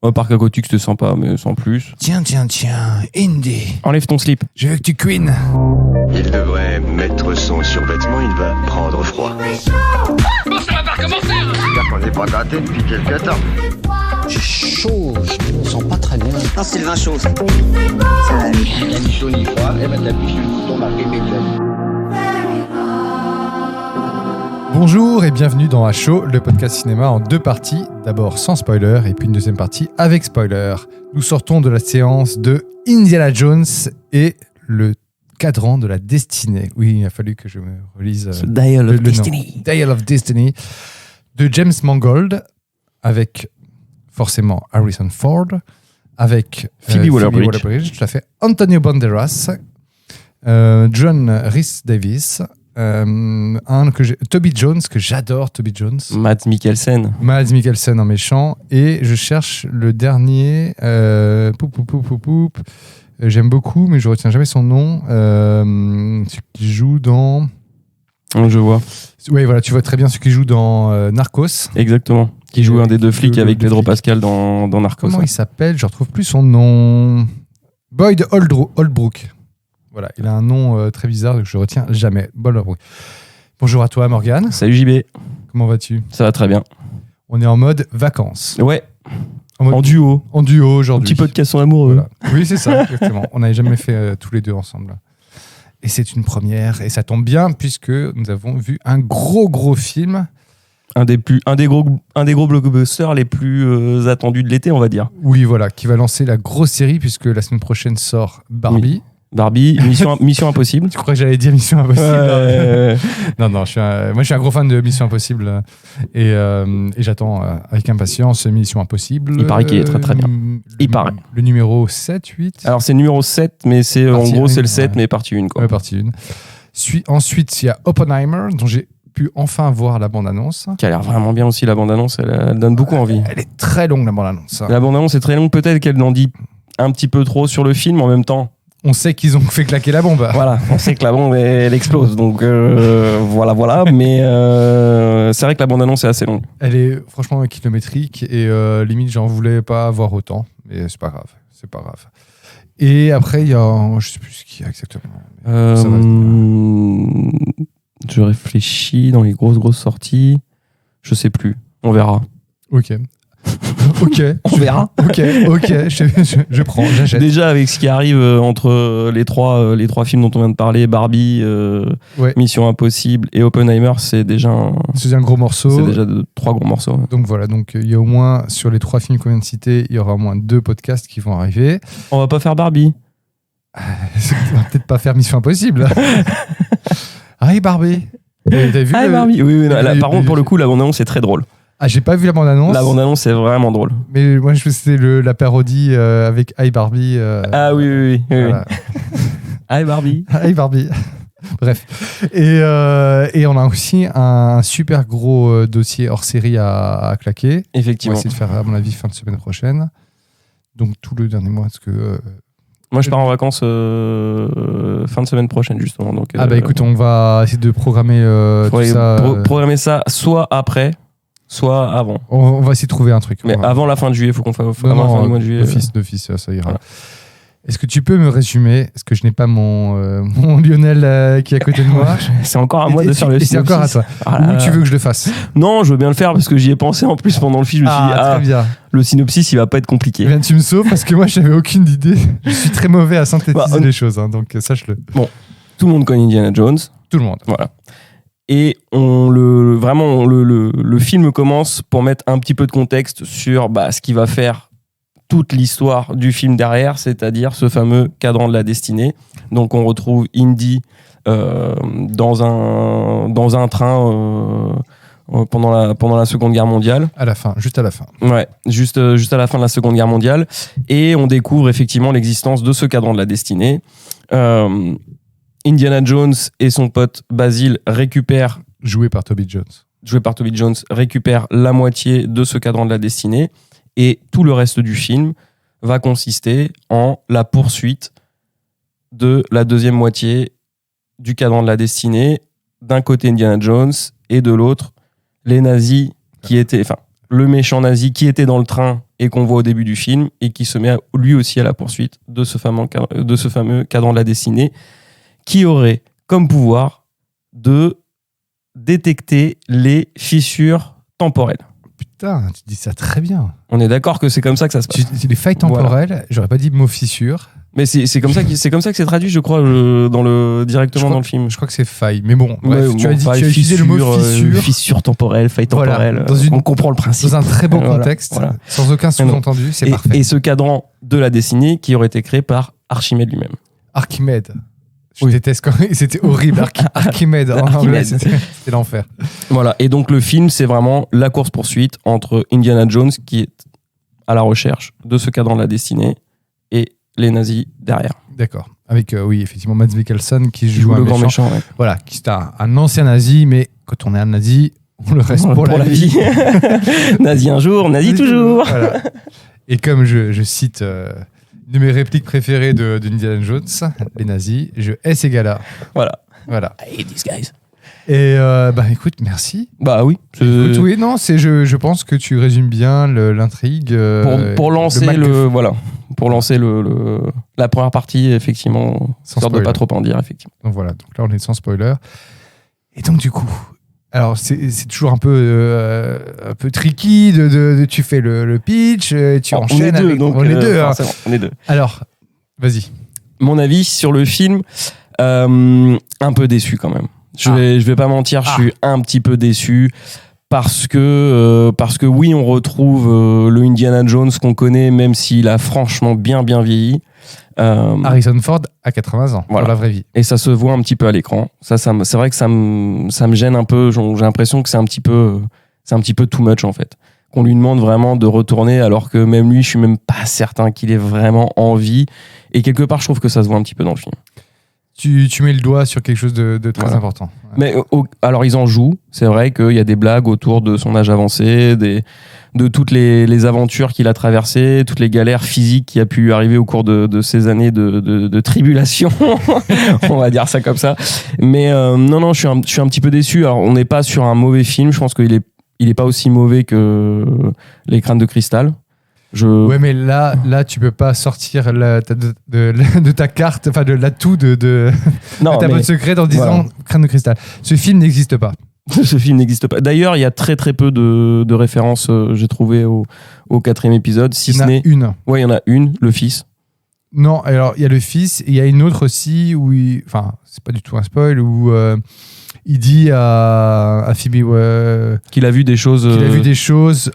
Parc aquatique, c'était sympa, mais sans plus. Tiens, Indy, Enlève ton slip. je veux que tu queens. Il devrait mettre son survêtement, il va prendre froid. Bon, ça va pas recommencer. C'est-à-dire qu'on n'est pas gâté depuis quelques temps. J'ai chaud, je me sens pas très bien. Non, c'est le vin chaud. Ça va aller. Il y a ni chaud ni froid, et ben t'appuies sur le bouton marqué médium. Bonjour et bienvenue dans À Chaud, le podcast cinéma en deux parties. D'abord sans spoiler et puis une deuxième partie avec spoiler. Nous sortons de la séance de Indiana Jones et le cadran de la destinée. Oui, il a fallu que je me relise Dial of le Destiny. nom. Dial of Destiny de James Mangold avec forcément Harrison Ford, avec Phoebe Waller-Bridge. tout à fait, Antonio Banderas, John Rhys Davies, Toby Jones, que j'adore, Toby Jones. Mads Mikkelsen. Mads Mikkelsen en méchant. Et je cherche le dernier. J'aime beaucoup, mais je retiens jamais son nom. Celui qui joue dans. Je vois. Oui, voilà, tu vois très bien celui qui joue dans Narcos. Exactement. Qui joue un des deux flics avec Pedro Pascal dans Narcos. Comment il s'appelle ? Je ne retrouve plus son nom. Boyd Holbrook. Voilà, il a un nom très bizarre que je retiens jamais. Boyd Holbrook. Bonjour à toi, Morgane. Salut JB. Comment vas-tu ? Ça va très bien. On est en mode vacances. Ouais. En duo. En duo Un aujourd'hui. petit podcast en amoureux. Voilà. Oui, c'est ça, exactement. On n'avait jamais fait tous les deux ensemble. Et c'est une première, et ça tombe bien puisque nous avons vu un gros film. Un des gros blockbusters les plus attendus de l'été, on va dire. Oui, voilà, qui va lancer la grosse série puisque la semaine prochaine sort Barbie. Oui. Barbie, Mission Impossible. Tu crois que j'allais dire Mission Impossible ? Non, moi je suis un gros fan de Mission Impossible et j'attends avec impatience Mission Impossible. Il paraît qu'il est très très bien. Il paraît. Le numéro 7, 8 ? Alors c'est le numéro 7, mais c'est en gros c'est le 7, mais partie 1. Quoi. Ouais, partie 1. Ensuite, il y a Oppenheimer, dont j'ai pu enfin voir la bande-annonce. Qui a l'air vraiment bien aussi, la bande-annonce, elle donne beaucoup envie. Elle est très longue, la bande-annonce. La bande-annonce est très longue, peut-être qu'elle en dit un petit peu trop sur le film, en même temps. On sait qu'ils ont fait claquer la bombe. Voilà, on sait que la bombe, elle explose, donc voilà. Mais c'est vrai que la bande-annonce est assez longue. Elle est franchement kilométrique et limite, j'en voulais pas avoir autant. Mais c'est pas grave. Et après, il y a... Je sais plus ce qu'il y a exactement. Je réfléchis dans les grosses sorties. Je sais plus. On verra. Ok. On verra. Ok. Je prends, j'achète. Déjà, avec ce qui arrive entre les trois films dont on vient de parler, Barbie, Ouais. Mission Impossible et Oppenheimer, c'est déjà un gros morceau. C'est déjà 3 gros morceaux. Ouais. Donc voilà, il y a au moins, sur les 3 films qu'on vient de citer, il y aura au moins 2 podcasts qui vont arriver. On va pas faire Barbie. On va peut-être pas faire Mission Impossible. Hey Barbie. T'as vu Barbie. Oui. Par contre, pour le coup, la bande-annonce est très drôle. Ah, j'ai pas vu la bande-annonce. La bande-annonce est vraiment drôle. Mais moi, je faisais la parodie avec Hi Barbie. Ah oui. Voilà. Hi Barbie. Hi Barbie. Bref. Et on a aussi un super gros dossier hors série à claquer. Effectivement. On va essayer de faire, à mon avis, fin de semaine prochaine. Donc, tout le dernier mois. Parce que, moi, je pars en vacances fin de semaine prochaine, justement. Donc, écoute, on va essayer de programmer tout ça. Programmer ça soit après, soit avant. On va essayer de trouver un truc. Mais avant la fin de juillet, il faut qu'on fasse avant la fin du mois de juillet. D'office, ça ira. Voilà. Est-ce que tu peux me résumer ? Est-ce que je n'ai pas mon Lionel qui est à côté de moi ? C'est encore à moi de faire le synopsis. C'est encore à toi. Où tu veux que je le fasse ? Non, je veux bien le faire parce que j'y ai pensé en plus pendant le film. Je me suis dit, très bien. Le synopsis, il va pas être compliqué. Eh bien, tu me sauves parce que moi, je n'avais aucune idée. Je suis très mauvais à synthétiser les choses, donc sache-le. Bon, tout le monde connaît Indiana Jones. Tout le monde. Voilà. Et le film commence pour mettre un petit peu de contexte sur ce qui va faire toute l'histoire du film derrière, c'est-à-dire ce fameux cadran de la destinée. Donc on retrouve Indy dans un train pendant la Seconde Guerre mondiale. Juste à la fin. Ouais, juste à la fin de la Seconde Guerre mondiale. Et on découvre effectivement l'existence de ce cadran de la destinée. Indiana Jones et son pote Basil récupèrent... Joué par Toby Jones, récupèrent la moitié de ce cadran de la destinée. Et tout le reste du film va consister en la poursuite de la deuxième moitié du cadran de la destinée. D'un côté Indiana Jones et de l'autre les nazis qui étaient, le méchant nazi qui était dans le train et qu'on voit au début du film et qui se met lui aussi à la poursuite de ce fameux cadran de la destinée qui aurait comme pouvoir de détecter les fissures temporelles. Putain, tu dis ça très bien. On est d'accord que c'est comme ça que ça se passe. Les failles temporelles, j'aurais pas dit mot fissure. Mais c'est comme ça que c'est traduit, je crois, directement dans le film. Je crois que c'est faille. Mais bon, bref, Ouais, tu as faille, utilisé le mot fissure. Fissure temporelle, faille Voilà, temporelle. on comprend le principe. Dans un très bon Voilà, contexte, voilà. sans aucun sous-entendu, c'est parfait. Et ce cadran de la destinée qui aurait été créé par Archimède lui-même. Archimède. Je Oui. déteste quand c'était horrible. Archimède en anglais, c'était l'enfer. Voilà. Et donc le film, c'est vraiment la course-poursuite entre Indiana Jones qui est à la recherche de ce cadran de la destinée et les nazis derrière. D'accord. Avec, oui, effectivement, Mads Mikkelsen qui joue un le grand méchant. méchant. Ouais. Voilà, qui est un ancien nazi, mais quand on est un nazi, on le reste pour la vie. Nazi un jour, nazi toujours. Voilà. Et comme je cite une de mes répliques préférées de Indiana Jones, les nazis, je hais ces gars-là. Voilà. Voilà. I hate these guys. Et écoute, merci. Bah oui. Écoute, oui, non, je pense que tu résumes bien l'intrigue. Pour lancer pour lancer la première partie, effectivement, Sans histoire de spoiler. pas trop en dire, effectivement. Donc voilà, donc là on est sans spoiler. Et donc du coup, alors c'est toujours un peu tricky tu fais le pitch, tu enchaînes on est deux, avec... donc on est deux. Hein. forcément, on est deux. Alors, vas-y. Mon avis sur le film, un peu déçu quand même. Je vais pas mentir, je suis un petit peu déçu parce que oui, on retrouve le Indiana Jones qu'on connaît, même s'il a franchement bien vieilli. Harrison Ford a 80 ans, Voilà. dans la vraie vie. Et ça se voit un petit peu à l'écran. C'est vrai que ça me gêne un peu. J'ai l'impression que c'est un petit peu too much en fait. Qu'on lui demande vraiment de retourner alors que même lui, je suis même pas certain qu'il ait vraiment envie. Et quelque part, je trouve que ça se voit un petit peu dans le film. Tu mets le doigt sur quelque chose de très Voilà. important. Ouais. Mais alors ils en jouent. C'est vrai qu'il y a des blagues autour de son âge avancé, de toutes les aventures qu'il a traversées, toutes les galères physiques qui a pu lui arriver au cours de ces années de tribulation. On va dire ça comme ça. Mais non, je suis un petit peu déçu. Alors on n'est pas sur un mauvais film. Je pense qu'il est pas aussi mauvais que Les Crânes de Cristal. Ouais, mais là, tu peux pas sortir de ta carte, enfin de l'atout de Non, ta boîte secrète en disant voilà. Crâne de cristal. Ce film n'existe pas. Ce film n'existe pas. D'ailleurs, il y a très peu de références, j'ai trouvé, au 4e épisode. Si Il y ce en a n'est. une. Ouais, il y en a une, le fils. Non, alors il y a le fils et il y a une autre aussi où enfin, c'est pas du tout un spoil, où il dit à Phoebe Qu'il a vu des choses. qu'il a vu des choses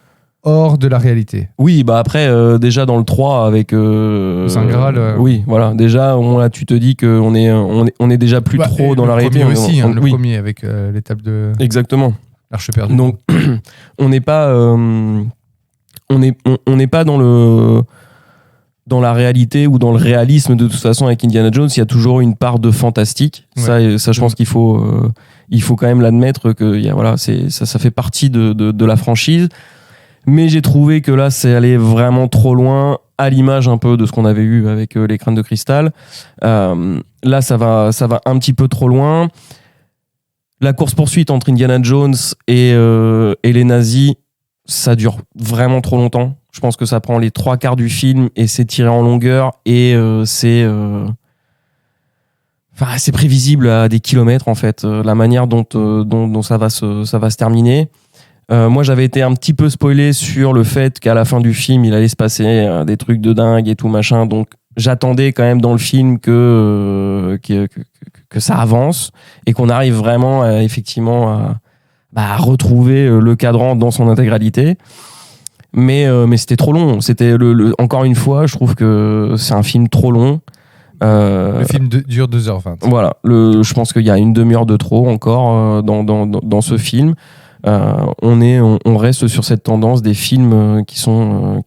hors de la réalité. Oui, bah après, déjà dans le 3 avec. Saint Graal. Oui, voilà. Déjà, là, tu te dis qu'on est déjà plus Bah, trop et dans la réalité. Le premier aussi, le oui, premier avec l'étape de exactement. l'Arche perdue. Donc, on n'est pas. On n'est pas dans la réalité ou dans le réalisme de toute façon avec Indiana Jones. Il y a toujours une part de fantastique. Ouais. Ça, je pense qu'il faut quand même l'admettre que ça fait partie de la franchise. Mais j'ai trouvé que là, c'est allé vraiment trop loin, à l'image un peu de ce qu'on avait eu avec Les Crânes de Cristal. Là, ça va un petit peu trop loin. La course-poursuite entre Indiana Jones et les nazis, ça dure vraiment trop longtemps. Je pense que ça prend les 3/4 du film et c'est tiré en longueur et c'est prévisible à des kilomètres en fait, la manière dont ça va se terminer. Moi, j'avais été un petit peu spoilé sur le fait qu'à la fin du film, il allait se passer des trucs de dingue et tout machin. Donc, j'attendais quand même dans le film que ça avance et qu'on arrive vraiment effectivement à retrouver le cadran dans son intégralité. Mais c'était trop long. C'était encore une fois, je trouve que c'est un film trop long. Le film dure 2h20. Voilà. Je pense qu'il y a une demi-heure de trop encore dans ce film. On reste sur cette tendance des films qui sont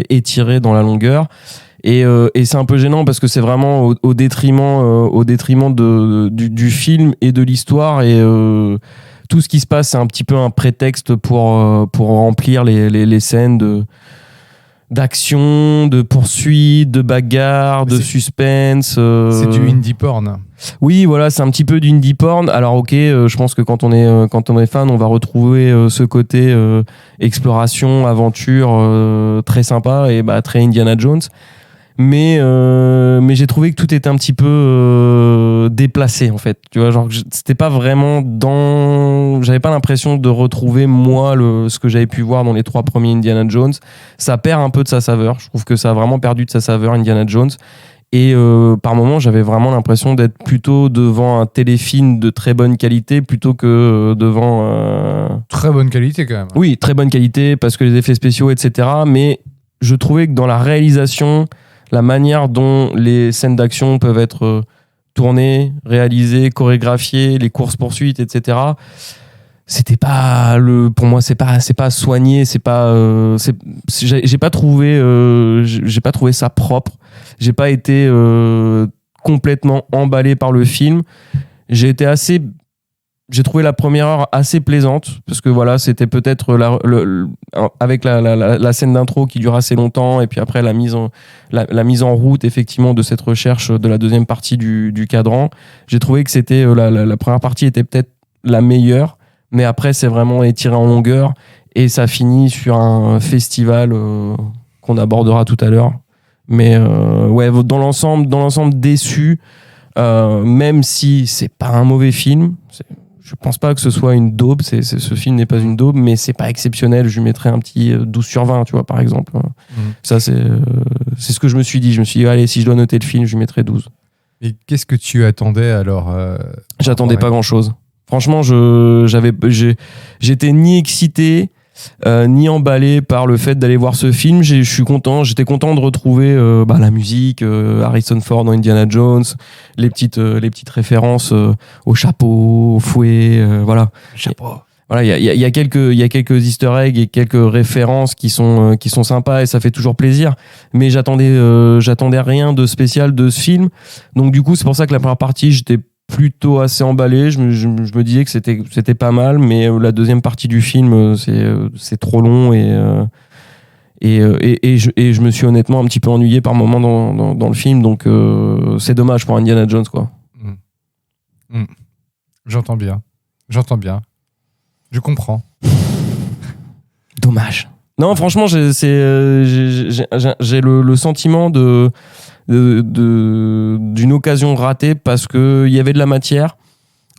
étirés dans la longueur et c'est un peu gênant parce que c'est vraiment au détriment du film et de l'histoire et tout ce qui se passe c'est un petit peu un prétexte pour remplir les scènes d'action, de poursuite, de bagarre, de suspense. C'est du indie porn. Oui, voilà, c'est un petit peu du indie porn. Alors ok, je pense que quand on est fan, on va retrouver ce côté exploration, aventure très sympa et très Indiana Jones. Mais j'ai trouvé que tout était un petit peu déplacé en fait. Tu vois, genre c'était pas vraiment j'avais pas l'impression de retrouver moi ce que j'avais pu voir dans les 3 premiers Indiana Jones. Ça perd un peu de sa saveur. Je trouve que ça a vraiment perdu de sa saveur Indiana Jones. Et par moments, j'avais vraiment l'impression d'être plutôt devant un téléfilm de très bonne qualité plutôt que devant... Très bonne qualité quand même. Oui, très bonne qualité parce que les effets spéciaux, etc. Mais je trouvais que dans la réalisation, la manière dont les scènes d'action peuvent être tournées, réalisées, chorégraphiées, les courses-poursuites, etc., c'était pas pour moi c'est pas soigné, j'ai pas trouvé ça propre. J'ai pas été complètement emballé par le film. J'ai trouvé la première heure assez plaisante parce que voilà, c'était peut-être avec la scène d'intro qui dure assez longtemps et puis après la mise en route effectivement de cette recherche de la deuxième partie du cadran. J'ai trouvé que c'était la première partie était peut-être la meilleure, mais après c'est vraiment étiré en longueur et ça finit sur un festival qu'on abordera tout à l'heure. Mais ouais, dans l'ensemble déçu, même si c'est pas un mauvais film. Je pense pas que ce soit une daube, ce film n'est pas une daube, mais c'est pas exceptionnel. Je lui mettrais un petit 12 sur 20, tu vois, par exemple. Ça, c'est ce que je me suis dit. Je me suis dit, allez, si je dois noter le film, je lui mettrais 12. Et qu'est-ce que tu attendais alors J'attendais pas grand-chose. Franchement, j'étais ni excité, ni emballé par le fait d'aller voir ce film. J'étais content de retrouver la musique, Harrison Ford dans Indiana Jones, les petites références au chapeau, au fouet, voilà. Chapeau. Voilà, il y a quelques Easter eggs et quelques références qui sont sympas et ça fait toujours plaisir. Mais j'attendais rien de spécial de ce film. Donc du coup, c'est pour ça que la première partie, j'étais plutôt assez emballé. Je me disais que c'était pas mal, mais la deuxième partie du film, c'est trop long et je me suis honnêtement un petit peu ennuyé par moments dans le film. Donc c'est dommage pour Indiana Jones, quoi. J'entends bien. Je comprends. Dommage. Non, franchement, j'ai le sentiment d'une occasion ratée parce que il y avait de la matière.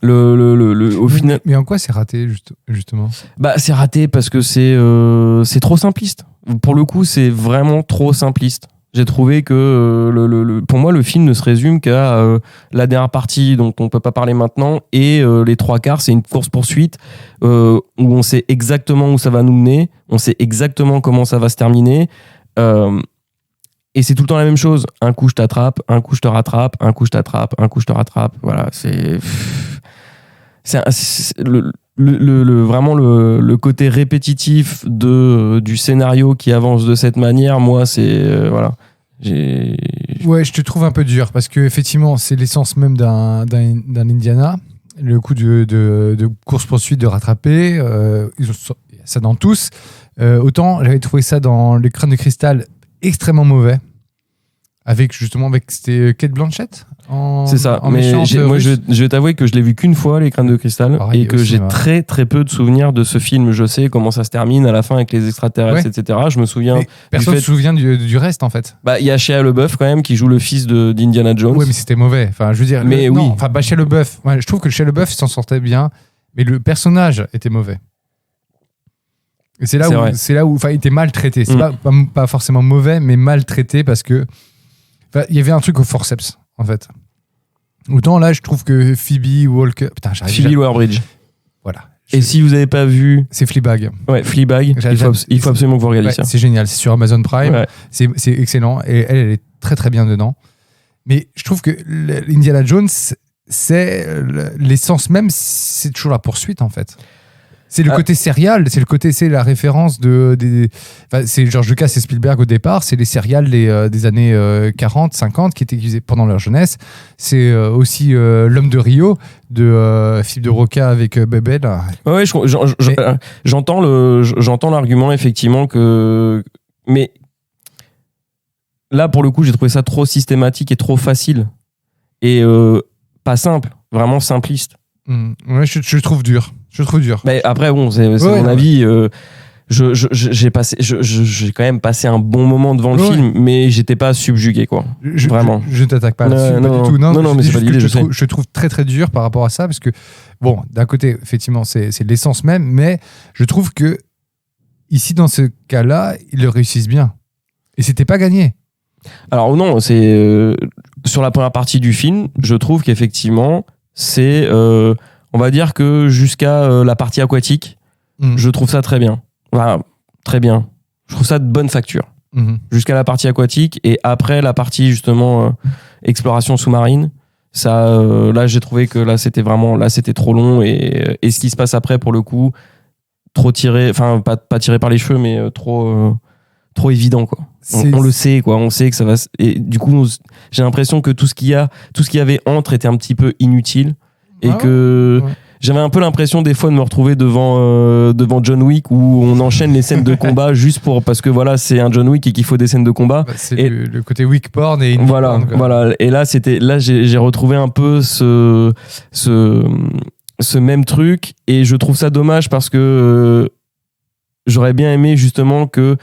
Au final. Mais en quoi c'est raté justement ? C'est raté parce que c'est trop simpliste. Pour le coup, c'est vraiment trop simpliste. J'ai trouvé que pour moi, le film ne se résume qu'à la dernière partie dont on peut pas parler maintenant et les 3/4, c'est une course-poursuite où on sait exactement où ça va nous mener, on sait exactement comment ça va se terminer. Et c'est tout le temps la même chose. Un coup, je t'attrape, un coup, je te rattrape, un coup, je t'attrape, un coup, je te rattrape. Voilà, c'est vraiment le côté répétitif du scénario qui avance de cette manière. Moi, c'est voilà. Ouais, je te trouve un peu dur parce que effectivement, c'est l'essence même d'un Indiana. Le coup de course-poursuite, de rattraper, ils ont ça dans tous. Autant j'avais trouvé ça dans Les Crânes de Cristal extrêmement mauvais. C'était Cate Blanchett c'est ça, mais moi je vais t'avouer que je l'ai vu qu'une fois, Les Crânes de Cristal, et que j'ai très très peu de souvenirs de ce film. Je sais comment ça se termine à la fin avec les extraterrestres, etc. Je me souviens. Mais personne ne se souvient du reste en fait. Il y a Shia LaBeouf quand même qui joue le fils d'Indiana Jones. Oui, mais c'était mauvais. Enfin, je veux dire. Mais oui. Enfin, Shia LaBeouf. Ouais, je trouve que Shia LaBeouf s'en sortait bien, mais le personnage était mauvais. Et c'est là où, il était maltraité. C'est pas forcément mauvais, mais maltraité parce que il y avait un truc au forceps en fait. Autant là, je trouve que Phoebe Waller-Bridge. Voilà. Et si vous n'avez pas vu, c'est Fleabag. Ouais, Fleabag. Il faut absolument que vous regardiez ça. C'est génial. C'est sur Amazon Prime. Ouais. C'est excellent. Et elle est très très bien dedans. Mais je trouve que Indiana Jones, c'est l'essence même. C'est toujours la poursuite en fait. C'est le côté serial, c'est la référence c'est George Lucas et Spielberg au départ, c'est les serials des années 40, 50 qui étaient utilisés pendant leur jeunesse. C'est aussi L'Homme de Rio de Philippe de Roca avec Bebel. Ouais, j'entends l'argument effectivement mais là, pour le coup, j'ai trouvé ça trop systématique et trop facile. Et pas simple, vraiment simpliste. Ouais, je trouve dur. Mais après, bon, c'est mon avis. J'ai quand même passé un bon moment devant le film, mais j'étais pas subjugué, quoi. Vraiment. Je ne t'attaque pas là-dessus, pas du tout. Non, mais c'est pas l'idée, je trouve très très dur par rapport à ça, parce que, bon, d'un côté, effectivement, c'est l'essence même, mais je trouve que, ici, dans ce cas-là, ils le réussissent bien. Et c'était pas gagné. Alors non, c'est sur la première partie du film, je trouve qu'effectivement, c'est, on va dire que jusqu'à la partie aquatique, je trouve ça très bien. Voilà, très bien. Je trouve ça de bonne facture. Jusqu'à la partie aquatique, et après la partie justement exploration sous-marine, ça, là j'ai trouvé que là c'était trop long, et ce qui se passe après, pour le coup, trop tiré, enfin pas tiré par les cheveux, mais trop évident, quoi. On le sait, quoi. On sait que ça va. Et du coup, j'ai l'impression que tout ce qu'il y avait entre était un petit peu inutile, et j'avais un peu l'impression des fois de me retrouver devant John Wick, où on enchaîne les scènes de combat juste parce que voilà, c'est un John Wick et qu'il faut des scènes de combat. C'est le côté Wick porn et voilà, porn, quoi. Voilà. Et là j'ai retrouvé un peu ce même truc, et je trouve ça dommage parce que j'aurais bien aimé justement que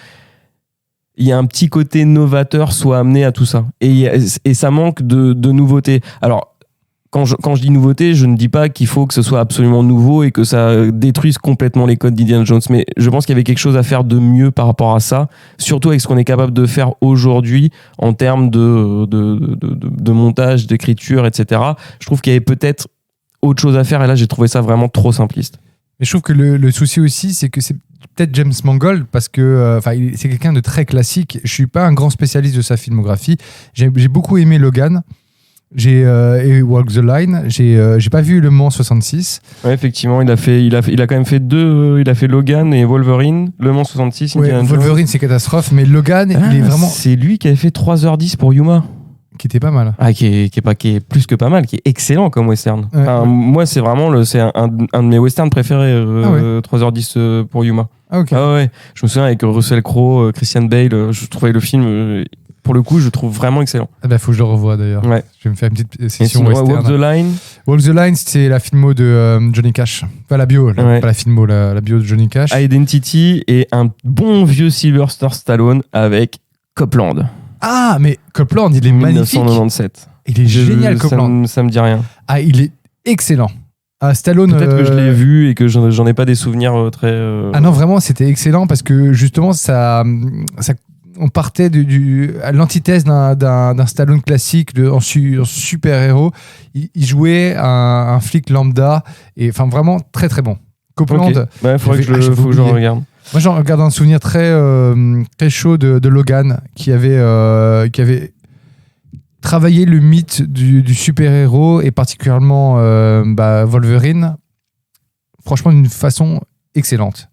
il y a un petit côté novateur soit amené à tout ça, et ça manque de nouveauté. Alors quand je dis nouveauté, je ne dis pas qu'il faut que ce soit absolument nouveau et que ça détruise complètement les codes d'Indiana Jones, mais je pense qu'il y avait quelque chose à faire de mieux par rapport à ça, surtout avec ce qu'on est capable de faire aujourd'hui en termes de montage, d'écriture, etc. Je trouve qu'il y avait peut-être autre chose à faire, et là j'ai trouvé ça vraiment trop simpliste. Mais je trouve que le souci aussi, c'est que c'est peut-être James Mangold, parce que c'est quelqu'un de très classique. Je suis pas un grand spécialiste de sa filmographie. J'ai beaucoup aimé Logan. J'ai Walk the Line. J'ai pas vu Le Mans 66. Ouais, effectivement, il a quand même fait deux. Il a fait Logan et Wolverine. Le Mans 66. Ouais, Wolverine, c'est catastrophe, mais Logan, il est vraiment. C'est lui qui avait fait 3h10 pour Yuma. Qui était pas mal. Ah, qui est plus que pas mal, qui est excellent comme western. Ouais, enfin, moi, c'est vraiment c'est un de mes westerns préférés, 3h10 pour Yuma. Ah, ok. Ah ouais, je me souviens avec Russell Crowe, Christian Bale, je trouvais le film, pour le coup, je trouve vraiment excellent. Ah bah, faut que je le revoie d'ailleurs. Ouais. Je vais me faire une petite session sinon, western. Walk the Line. Walk the Line, c'est la filmo de Johnny Cash. Pas la bio, pas la filmo, la bio de Johnny Cash. Identity et un bon vieux Sylvester Stallone avec Copland. Ah, mais Copland, il est magnifique. 1997. Il est génial, Copland. Ça me dit rien. Ah, il est excellent. Ah, Stallone. Peut-être que je l'ai vu et que j'en ai pas des souvenirs très. Ah non, vraiment, c'était excellent parce que justement, on partait à l'antithèse d'un Stallone classique en super-héros. Il jouait un flic lambda, et enfin vraiment très très bon. Copland. Okay. Ouais, faut que je regarde. Moi, j'en regarde un souvenir très très chaud de Logan, qui avait travaillé le mythe du super-héros, et particulièrement Wolverine, franchement d'une façon excellente.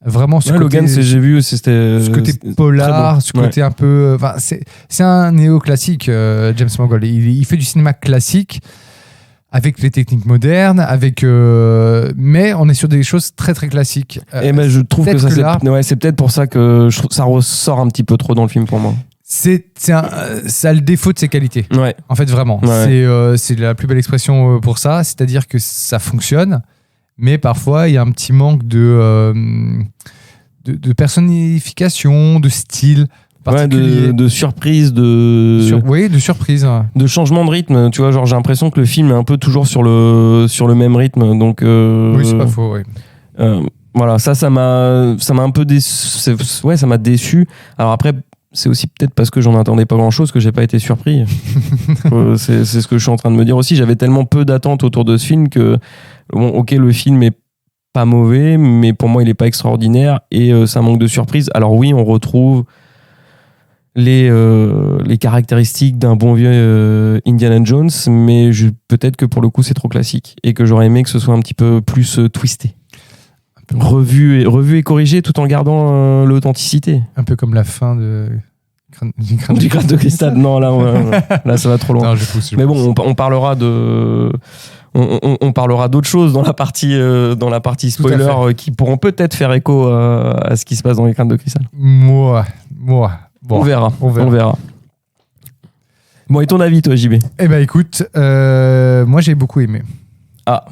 Vraiment, ce côté, Logan, j'ai vu, c'était ce côté polar, bon. Ce côté un peu. C'est un néoclassique, James Mangold. Il fait du cinéma classique avec les techniques modernes, mais on est sur des choses très très classiques. Et je trouve que ça, c'est peut-être pour ça que ça ressort un petit peu trop dans le film pour moi. Ça a le défaut de ses qualités. Ouais. En fait, vraiment. Ouais. C'est la plus belle expression pour ça. C'est-à-dire que ça fonctionne, mais parfois, il y a un petit manque de personnification, de style particulier. De surprise, de surprise. De changement de rythme. Tu vois, genre, j'ai l'impression que le film est un peu toujours sur le même rythme. Donc, oui, c'est pas faux, oui. Voilà, ça m'a un peu déçu. Ouais, ça m'a déçu. Alors après, c'est aussi peut-être parce que j'en attendais pas grand-chose que j'ai pas été surpris. C'est ce que je suis en train de me dire aussi. J'avais tellement peu d'attentes autour de ce film que, bon, ok, le film est pas mauvais, mais pour moi, il est pas extraordinaire, et ça manque de surprise. Alors oui, on retrouve les caractéristiques d'un bon vieux Indiana Jones, mais peut-être que pour le coup, c'est trop classique, et que j'aurais aimé que ce soit un petit peu plus twisté. Revu et corrigé, tout en gardant l'authenticité. Un peu comme la fin du Crâne de cristal. Non, là, ça va trop loin. Non, je pousse. Mais bon, on parlera on parlera d'autres choses dans la partie spoiler, qui pourront peut-être faire écho à ce qui se passe dans les Crânes de cristal. Moi. Bon, on verra. Bon, et ton avis, toi, JB? Eh ben écoute, moi j'ai beaucoup aimé. Ah.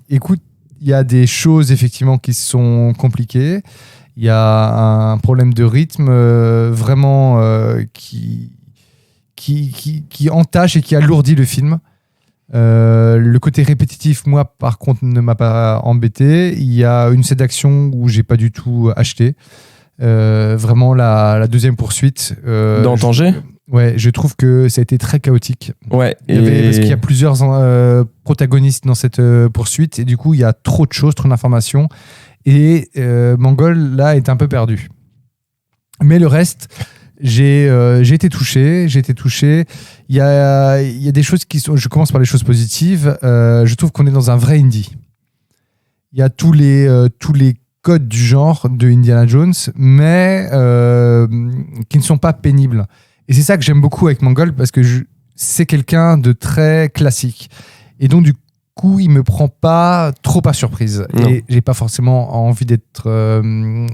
Écoute, il y a des choses effectivement qui sont compliquées. Il y a un problème de rythme vraiment qui entache et qui alourdit le film. Le côté répétitif, moi, par contre, ne m'a pas embêté. Il y a une scène d'action où j'ai pas du tout acheté. Vraiment, la deuxième poursuite. Dans Tanger? Ouais, je trouve que ça a été très chaotique. Ouais. Parce qu'il y a plusieurs protagonistes dans cette poursuite et du coup, il y a trop de choses, trop d'informations. Et Mangold, là, est un peu perdu. Mais le reste, j'ai été touché. Il y a des choses qui sont... Je commence par les choses positives. Je trouve qu'on est dans un vrai indie. Il y a tous les codes du genre de Indiana Jones, mais qui ne sont pas pénibles. Et c'est ça que j'aime beaucoup avec Mangold, parce que c'est quelqu'un de très classique. Et donc, du coup, il me prend pas trop par surprise. Non. Et j'ai pas forcément envie d'être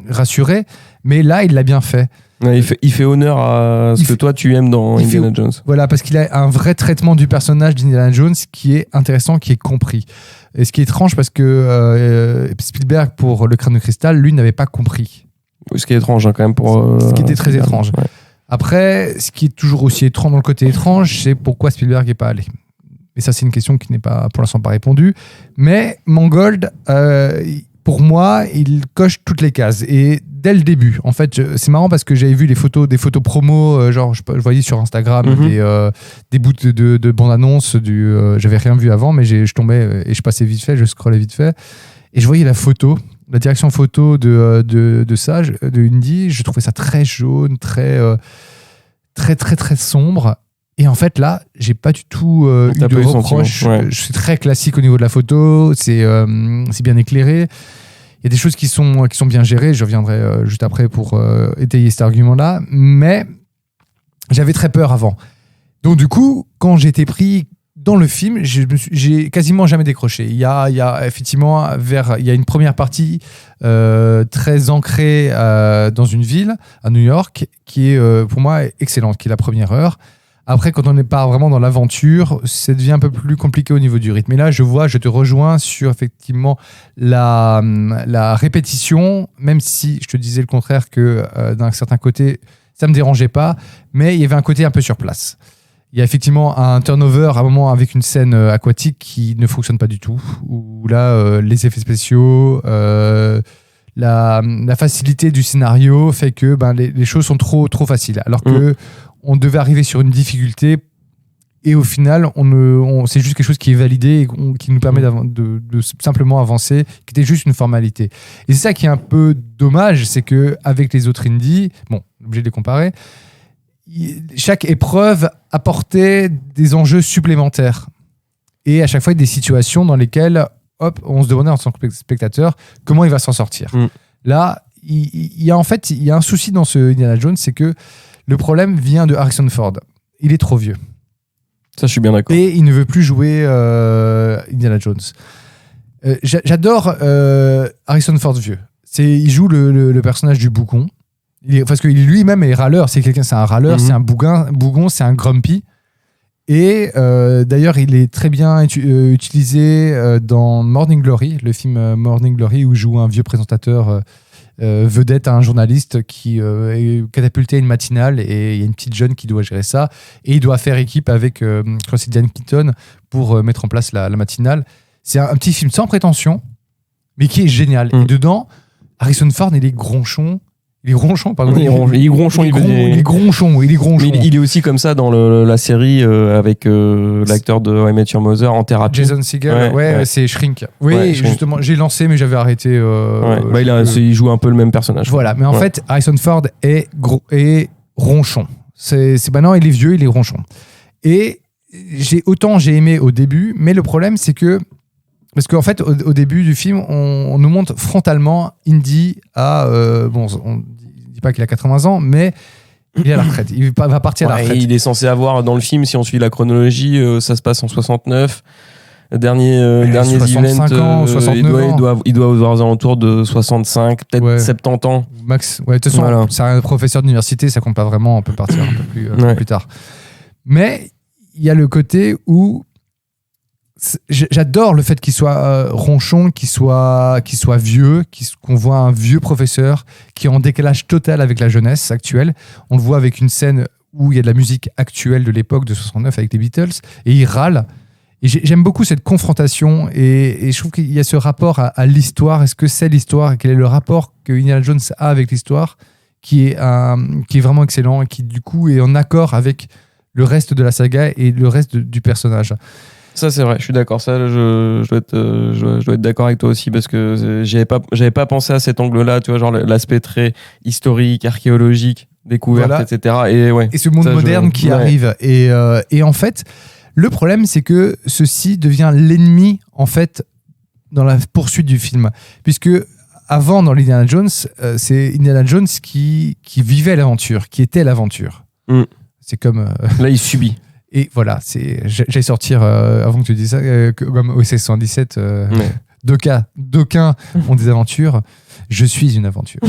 rassuré, mais là, il l'a bien fait. Ouais, il fait honneur à ce que toi tu aimes dans Indiana Jones. Voilà, parce qu'il a un vrai traitement du personnage d'Indiana Jones qui est intéressant, qui est compris. Et ce qui est étrange, parce que Spielberg, pour Le Crâne de Cristal, lui, n'avait pas compris. Ce qui est étrange, hein, quand même. Ce qui était très étrange. Ouais. Après, ce qui est toujours aussi étrange dans le côté étrange, c'est pourquoi Spielberg n'est pas allé. Et ça, c'est une question qui n'est pas, pour l'instant, pas répondue. Mais Mangold, pour moi, il coche toutes les cases. Et dès le début, en fait, c'est marrant parce que j'avais vu des photos promo, genre, je voyais sur Instagram des bouts de bande-annonce. J'avais rien vu avant, mais je tombais et je passais vite fait, je scrollais vite fait. Et je voyais la direction photo de Indy. Je trouvais ça très jaune, très sombre. Et en fait, là, j'ai pas du tout eu de reproche. Ouais. Je suis très classique au niveau de la photo. C'est bien éclairé. Il y a des choses qui sont bien gérées. Je reviendrai juste après pour étayer cet argument-là. Mais j'avais très peur avant. Donc, du coup, quand j'ai été pris dans le film, j'ai quasiment jamais décroché. Il y a effectivement il y a une première partie très ancrée dans une ville, à New York, qui est pour moi excellente, qui est la première heure. Après, quand on n'est pas vraiment dans l'aventure, ça devient un peu plus compliqué au niveau du rythme. Et là, je te rejoins sur effectivement la répétition, même si je te disais le contraire que d'un certain côté, ça ne me dérangeait pas, mais il y avait un côté un peu sur place. Il y a effectivement un turnover à un moment avec une scène aquatique qui ne fonctionne pas du tout, où là, les effets spéciaux, la facilité du scénario fait que les choses sont trop faciles. Alors que on devait arriver sur une difficulté et au final, c'est juste quelque chose qui est validé et qui nous permet de simplement avancer, qui était juste une formalité. Et c'est ça qui est un peu dommage, c'est qu'avec les autres indies, bon, on est obligé de les comparer, chaque épreuve apportait des enjeux supplémentaires. Et à chaque fois, des situations dans lesquelles on se demandait en tant que spectateur comment il va s'en sortir. Là, il y a un souci dans ce Indiana Jones, c'est que le problème vient de Harrison Ford. Il est trop vieux. Ça, je suis bien d'accord. Et il ne veut plus jouer Indiana Jones. J'adore Harrison Ford vieux. Il joue le personnage du bougon. Parce que lui-même est râleur. C'est un râleur, c'est un bougon, c'est un grumpy. Et d'ailleurs, il est très bien utilisé dans Morning Glory, le film Morning Glory, où joue un vieux présentateur vedette à un journaliste qui est catapulté à une matinale, et il y a une petite jeune qui doit gérer ça. Et il doit faire équipe avec Diane Keaton pour mettre en place la matinale. C'est un petit film sans prétention, mais qui est génial. Et dedans, Harrison Ford, il est gronchon. Il est gronchon, pardon. Il est gronchon. Mais il est aussi comme ça dans la série avec l'acteur de How I Met Your Mother en thérapie. Jason Segel, ouais. C'est Shrink. Oui, ouais, justement, j'ai lancé, mais j'avais arrêté. Il joue un peu le même personnage. Voilà, mais en fait, Harrison Ford est ronchon. Maintenant, il est vieux, il est ronchon. Et j'ai aimé au début, mais le problème, c'est que parce qu'en fait, au début du film, on nous montre frontalement Indy à... on ne dit pas qu'il a 80 ans, mais il est à la retraite. Il va partir à la retraite. Il est censé avoir, dans le film, si on suit la chronologie, ça se passe en 69. Dernier 65 ans, 69 ans. Il doit avoir aux alentours de 65, peut-être 70 ans. Max. Ouais, de toute façon, c'est un professeur d'université, ça compte pas vraiment, on peut partir un peu plus tard. Mais il y a le côté où j'adore le fait qu'il soit ronchon, qu'il soit vieux, qu'on voit un vieux professeur qui est en décalage total avec la jeunesse actuelle. On le voit avec une scène où il y a de la musique actuelle de l'époque de 69 avec les Beatles et il râle. Et j'aime beaucoup cette confrontation et je trouve qu'il y a ce rapport à l'histoire. Est-ce que c'est l'histoire et quel est le rapport que Indiana Jones a avec l'histoire qui est vraiment excellent et qui du coup est en accord avec le reste de la saga et le reste du personnage. Ça c'est vrai, je suis d'accord. Ça, je dois être d'accord avec toi aussi parce que j'avais pas pensé à cet angle-là, tu vois, genre l'aspect très historique, archéologique, découverte, voilà. etc. Et ce monde moderne qui arrive. Et en fait, le problème, c'est que ceci devient l'ennemi, en fait, dans la poursuite du film, puisque avant, dans l'Indiana Jones, c'est Indiana Jones qui vivait l'aventure, qui était l'aventure. C'est comme là, il subit. Et voilà, j'allais sortir, avant que tu dises ça, comme OSS 117, d'aucuns ont des aventures. Je suis une aventure.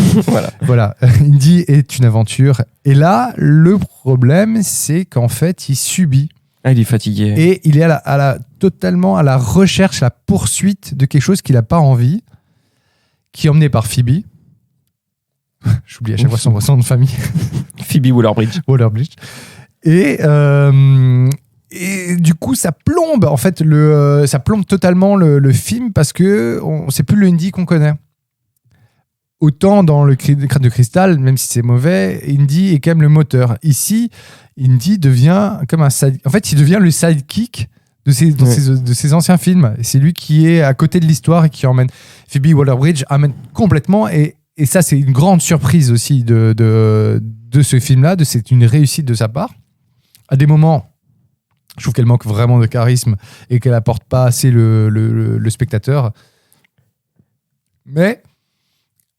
Voilà. Indy est une aventure. Et là, le problème, c'est qu'en fait, il subit. Ah, il est fatigué. Et il est totalement à la recherche, à la poursuite de quelque chose qu'il n'a pas envie, qui est emmené par Phoebe. J'oublie à chaque fois son nom de famille. Phoebe Waller-Bridge. Et du coup, ça plombe en fait ça plombe totalement le film parce que c'est plus le Indy qu'on connaît. Autant dans le Crâne de Cristal, même si c'est mauvais, Indy est quand même le moteur. Ici, Indy devient comme il devient le sidekick de ses anciens films. C'est lui qui est à côté de l'histoire et qui emmène. Phoebe Waller-Bridge amène complètement et ça, c'est une grande surprise aussi de ce film-là. C'est une réussite de sa part. À des moments, je trouve qu'elle manque vraiment de charisme et qu'elle apporte pas assez le spectateur. Mais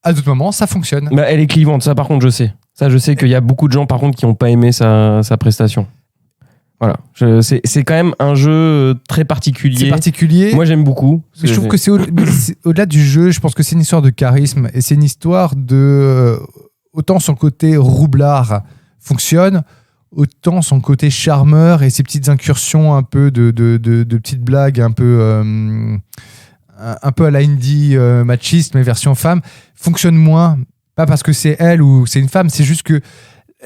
à d'autres moments, ça fonctionne. Bah, elle est clivante, ça par contre, je sais. Ça, je sais qu'il y a beaucoup de gens par contre qui n'ont pas aimé sa prestation. Voilà. C'est quand même un jeu très particulier. C'est particulier. Moi, j'aime beaucoup. Je trouve que c'est au-delà du jeu, je pense que c'est une histoire de charisme et c'est une histoire de... autant son côté roublard fonctionne, autant son côté charmeur et ses petites incursions un peu de petites blagues un peu à la Indy machiste mais version femme fonctionne moins, pas parce que c'est elle ou c'est une femme, c'est juste que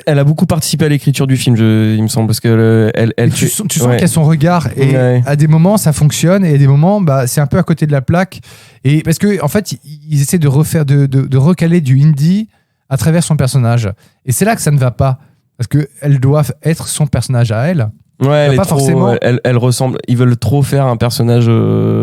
elle a beaucoup participé à l'écriture du film, il me semble, parce que tu sens qu'il y a son regard et à des moments ça fonctionne et à des moments c'est un peu à côté de la plaque et parce que en fait ils essaient de recaler du Indy à travers son personnage et c'est là que ça ne va pas. Parce qu'elle doit être son personnage à elle. Ouais, elle est pas trop, forcément. Elle ressemble. Ils veulent trop faire un personnage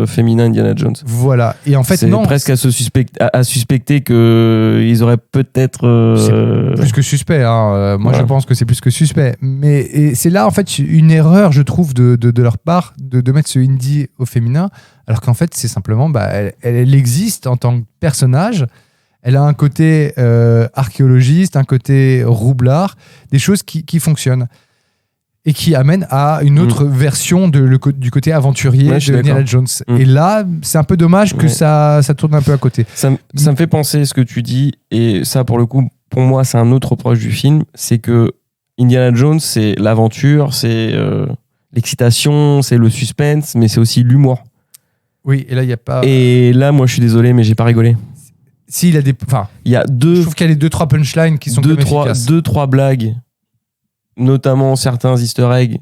féminin Indiana Jones. Voilà. Et en fait, c'est non. Presque à suspecter qu'ils auraient peut-être. C'est plus que suspect. Hein. Moi, je pense que c'est plus que suspect. Mais c'est là, en fait, une erreur, je trouve, de leur part, de mettre ce Indy au féminin. Alors qu'en fait, c'est simplement. Elle existe en tant que personnage. Elle a un côté archéologiste, un côté roublard, des choses qui fonctionnent et qui amènent à une autre version du côté aventurier de Indiana Jones. Et là, c'est un peu dommage que ça tourne un peu à côté. Ça me fait penser ce que tu dis, et ça, pour le coup, pour moi, c'est un autre reproche du film, c'est que Indiana Jones, c'est l'aventure, c'est l'excitation, c'est le suspense, mais c'est aussi l'humour. Oui, et là, il n'y a pas... Et là, moi, je suis désolé, mais j'ai pas rigolé. Si, il a des... Enfin, il y a je trouve qu'il y a les 2-3 punchlines qui sont efficaces. 2-3 blagues, notamment certains easter eggs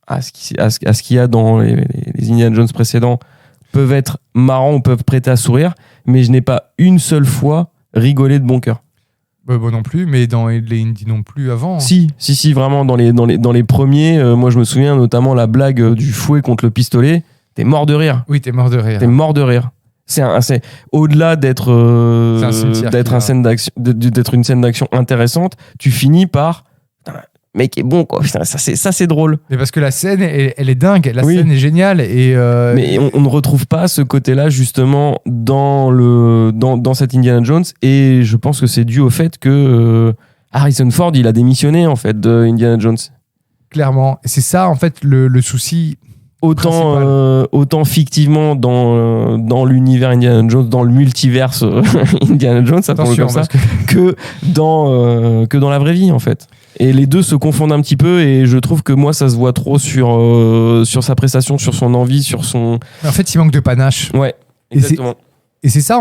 à ce qu'il y a dans les Indiana Jones précédents, peuvent être marrants ou peuvent prêter à sourire, mais je n'ai pas une seule fois rigolé de bon cœur. Bon non plus, mais dans les Indy non plus avant. Si, vraiment, dans les premiers, moi je me souviens notamment la blague du fouet contre le pistolet, t'es mort de rire. Oui, t'es mort de rire. T'es mort de rire. C'est au-delà d'être une scène d'action intéressante, tu finis par mec est bon quoi. Putain, ça c'est drôle. Mais parce que la scène elle est dingue, la scène est géniale et mais on ne retrouve pas ce côté-là justement dans cet Indiana Jones et je pense que c'est dû au fait que Harrison Ford il a démissionné en fait de Indiana Jones. Clairement, c'est ça en fait le souci. Autant fictivement dans l'univers Indiana Jones, dans le multiverse Indiana Jones, ça comme ça, que dans la vraie vie en fait. Et les deux se confondent un petit peu et je trouve que moi ça se voit trop sur sa prestation, sur son envie, sur son... En fait, il manque de panache. Ouais, exactement. Et c'est ça,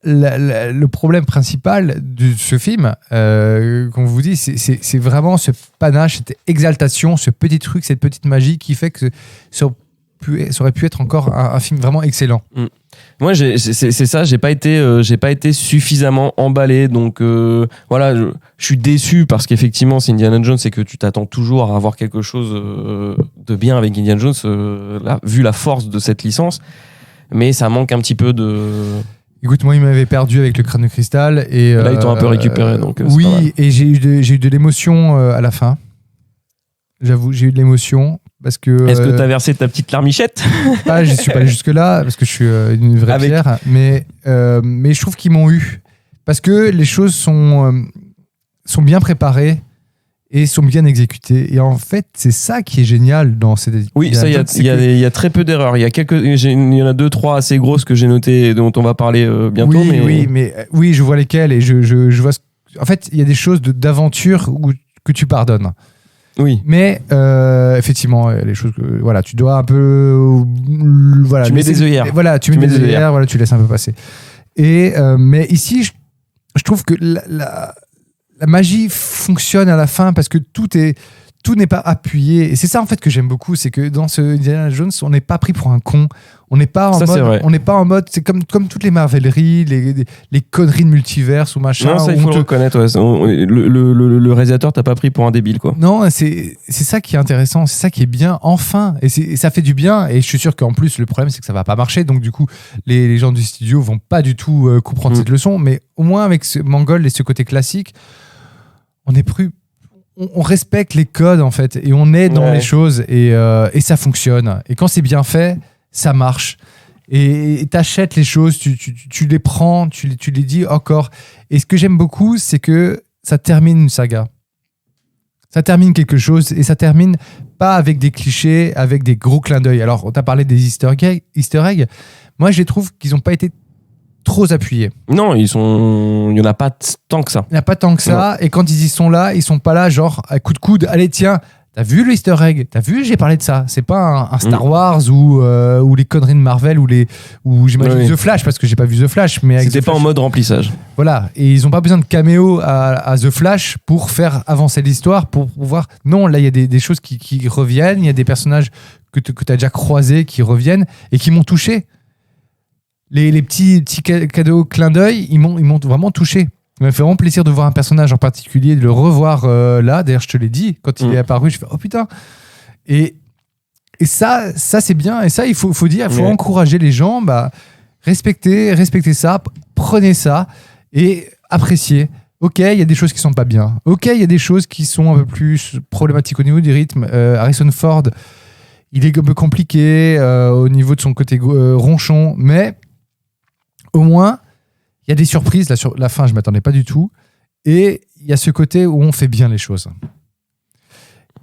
le problème principal de ce film, qu'on vous dit, c'est vraiment ce panache, cette exaltation, ce petit truc, cette petite magie qui fait que ça aurait pu être encore un film vraiment excellent. Moi, c'est ça, j'ai pas été suffisamment emballé, donc voilà, je suis déçu parce qu'effectivement, c'est Indiana Jones et que tu t'attends toujours à avoir quelque chose de bien avec Indiana Jones, vu la force de cette licence, mais ça manque un petit peu de... Écoute, moi, il m'avait perdu avec le crâne de cristal. Et, là, ils t'ont un peu récupéré. Donc, c'est pas mal. oui, et j'ai eu de l'émotion à la fin. J'avoue, j'ai eu de l'émotion. Parce que, est-ce que t'as versé ta petite larmichette? Ah, je suis pas allé jusque-là, parce que je suis une vraie pierre. Mais je trouve qu'ils m'ont eu. Parce que les choses sont bien préparées et sont bien exécutées. Et en fait, c'est ça qui est génial dans ces... Oui, ça, il y a très peu d'erreurs. Il y en a 2-3 assez grosses que j'ai notées et dont on va parler bientôt. Oui, je vois lesquelles et je vois... En fait, il y a des choses d'aventure que tu pardonnes. Oui. Mais effectivement, les choses que... Voilà, tu dois un peu... Voilà, tu mets des œillères. Voilà, tu mets des œillères, voilà, tu laisses un peu passer. Mais ici, je trouve que la magie fonctionne à la fin parce que tout n'est pas appuyé. Et c'est ça en fait que j'aime beaucoup, c'est que dans ce Indiana Jones, on n'est pas pris pour un con. On n'est pas en mode, c'est comme toutes les marveleries, les conneries de multivers ou machin. Non, ça il faut le reconnaître. Ouais. Le réalisateur t'a pas pris pour un débile, quoi. Non, c'est ça qui est intéressant, c'est ça qui est bien, enfin. Et ça fait du bien. Et je suis sûr qu'en plus, le problème, c'est que ça va pas marcher. Donc du coup, les gens du studio vont pas du tout comprendre cette leçon. Mais au moins avec ce Mangold et ce côté classique, on respecte les codes en fait et on est dans les choses et ça fonctionne. Et quand c'est bien fait, ça marche. Et t'achètes les choses, tu les prends, tu les dis encore. Et ce que j'aime beaucoup, c'est que ça termine une saga. Ça termine quelque chose et ça termine pas avec des clichés, avec des gros clins d'œil. Alors, on t'a parlé des Easter eggs. Moi, je les trouve qu'ils n'ont pas été trop appuyés. Non, il y en a pas tant que ça. Il n'y a pas tant que ça. Non. Et quand ils y sont là, ils sont pas là genre à coup de coude. Allez, tiens, t'as vu le Easter egg? T'as vu, j'ai parlé de ça. C'est pas un Star Wars ou les conneries de Marvel ou j'imagine The Flash, parce que j'ai pas vu The Flash. Mais c'était pas en mode remplissage. Voilà. Et ils ont pas besoin de caméo à The Flash pour faire avancer l'histoire, pour pouvoir... Non, là, il y a des choses qui reviennent. Il y a des personnages que t'as déjà croisés qui reviennent et qui m'ont touché. Les petits cadeaux clins d'œil, ils m'ont vraiment touché. Il m'a fait vraiment plaisir de voir un personnage en particulier, de le revoir là. D'ailleurs, je te l'ai dit, quand il est apparu, je fais oh putain. Et ça c'est bien. Et ça, il faut dire, il faut encourager les gens, respecter ça, prenez ça et appréciez. Ok, il y a des choses qui sont pas bien. Ok, il y a des choses qui sont un peu plus problématiques au niveau du rythme. Harrison Ford, il est un peu compliqué au niveau de son côté ronchon, mais au moins, il y a des surprises. Là, sur la fin, je ne m'attendais pas du tout. Et il y a ce côté où on fait bien les choses.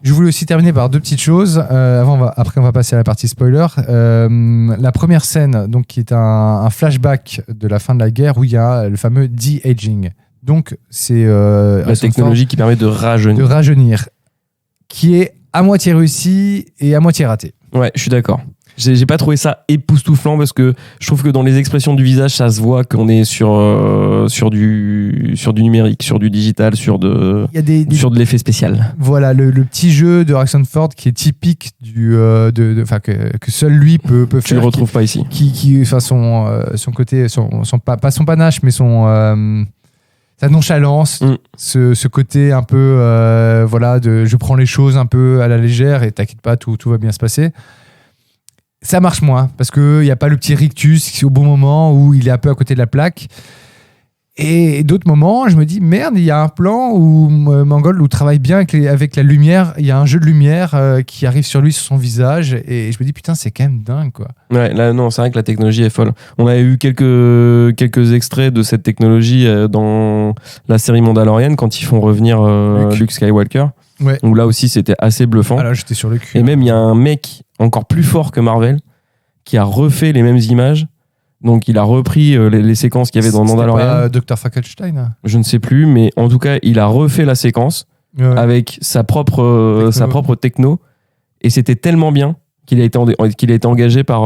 Je voulais aussi terminer par deux petites choses. Après, on va passer à la partie spoiler. La première scène, donc, qui est un flashback de la fin de la guerre où il y a le fameux de-aging. Donc, c'est la technologie qui permet de rajeunir. Qui est à moitié réussi et à moitié raté. Ouais, je suis d'accord. J'ai pas trouvé ça époustouflant parce que je trouve que dans les expressions du visage, ça se voit qu'on est sur du numérique, sur du digital, sur de l'effet spécial. Voilà, le petit jeu de Harrison Ford qui est typique que seul lui peut faire. Tu le retrouves pas ici. Qui son côté, pas son panache, mais sa nonchalance, ce côté un peu, je prends les choses un peu à la légère et t'inquiète pas, tout va bien se passer. Ça marche moins, parce qu'il n'y a pas le petit rictus au bon moment où il est un peu à côté de la plaque. Et d'autres moments, je me dis, merde, il y a un plan où Mangold travaille bien avec la lumière, il y a un jeu de lumière qui arrive sur lui, sur son visage, et je me dis, putain, c'est quand même dingue, quoi. Ouais, là, non, c'est vrai que la technologie est folle. On avait eu quelques extraits de cette technologie dans la série Mandalorian, quand ils font revenir Luke Skywalker. Ouais. Donc là aussi, c'était assez bluffant. Ah là, j'étais sur le cul. Et même, il y a un mec encore plus fort que Marvel qui a refait les mêmes images. Donc, il a repris les séquences qu'il y avait dans Mandalorian. C'était pas Dr. Frankenstein? Je ne sais plus, mais en tout cas, il a refait la séquence. Ouais. avec sa propre techno. Et c'était tellement bien qu'il a été engagé par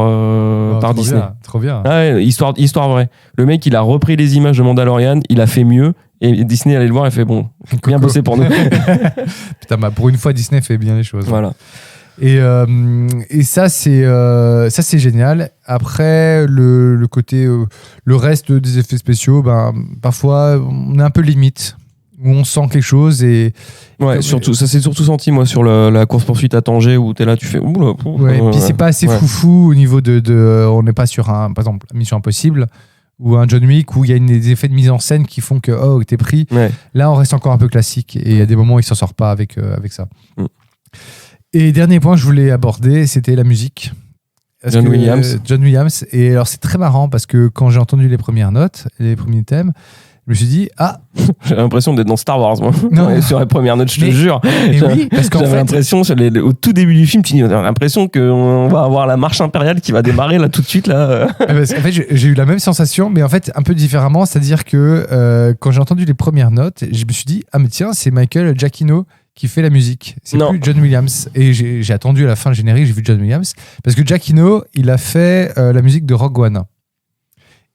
Trop Disney. bien, trop bien. Ah ouais, histoire vraie. Le mec, il a repris les images de Mandalorian, il a fait mieux. Et Disney allait le voir et fait bon, bien bossé pour nous. Putain, pour une fois, Disney fait bien les choses. Voilà. Et ça, c'est génial. Après, le côté, le reste des effets spéciaux, parfois, on est un peu limite. Où on sent quelque chose et Ouais, surtout, ça s'est surtout senti, moi, sur la course-poursuite à Tanger, où t'es là, tu fais oula. ouais, puis c'est pas assez foufou au niveau de on n'est pas sur par exemple, Mission Impossible ou un John Wick où il y a des effets de mise en scène qui font que t'es pris. Ouais. Là, on reste encore un peu classique et il y a des moments où il s'en sort pas avec ça. Mm. Et dernier point que je voulais aborder, c'était la musique. John Williams. John Williams. Et alors, c'est très marrant parce que quand j'ai entendu les premières notes, les premiers thèmes, je me suis dit, J'ai l'impression d'être dans Star Wars, moi. Non. Ouais, sur les premières notes, je te Mais- jure. et oui, parce qu'en J'avais fait, l'impression, au tout début du film, tu dis, on a l'impression qu'on va avoir la marche impériale qui va démarrer là tout de suite. Là. parce qu'en fait, j'ai eu la même sensation, mais en fait, un peu différemment. C'est-à-dire que quand j'ai entendu les premières notes, je me suis dit, mais tiens, c'est Michael Giacchino qui fait la musique. C'est Non. plus John Williams. Et j'ai attendu à la fin du générique, j'ai vu John Williams. Parce que Giacchino, il a fait la musique de Rogue One.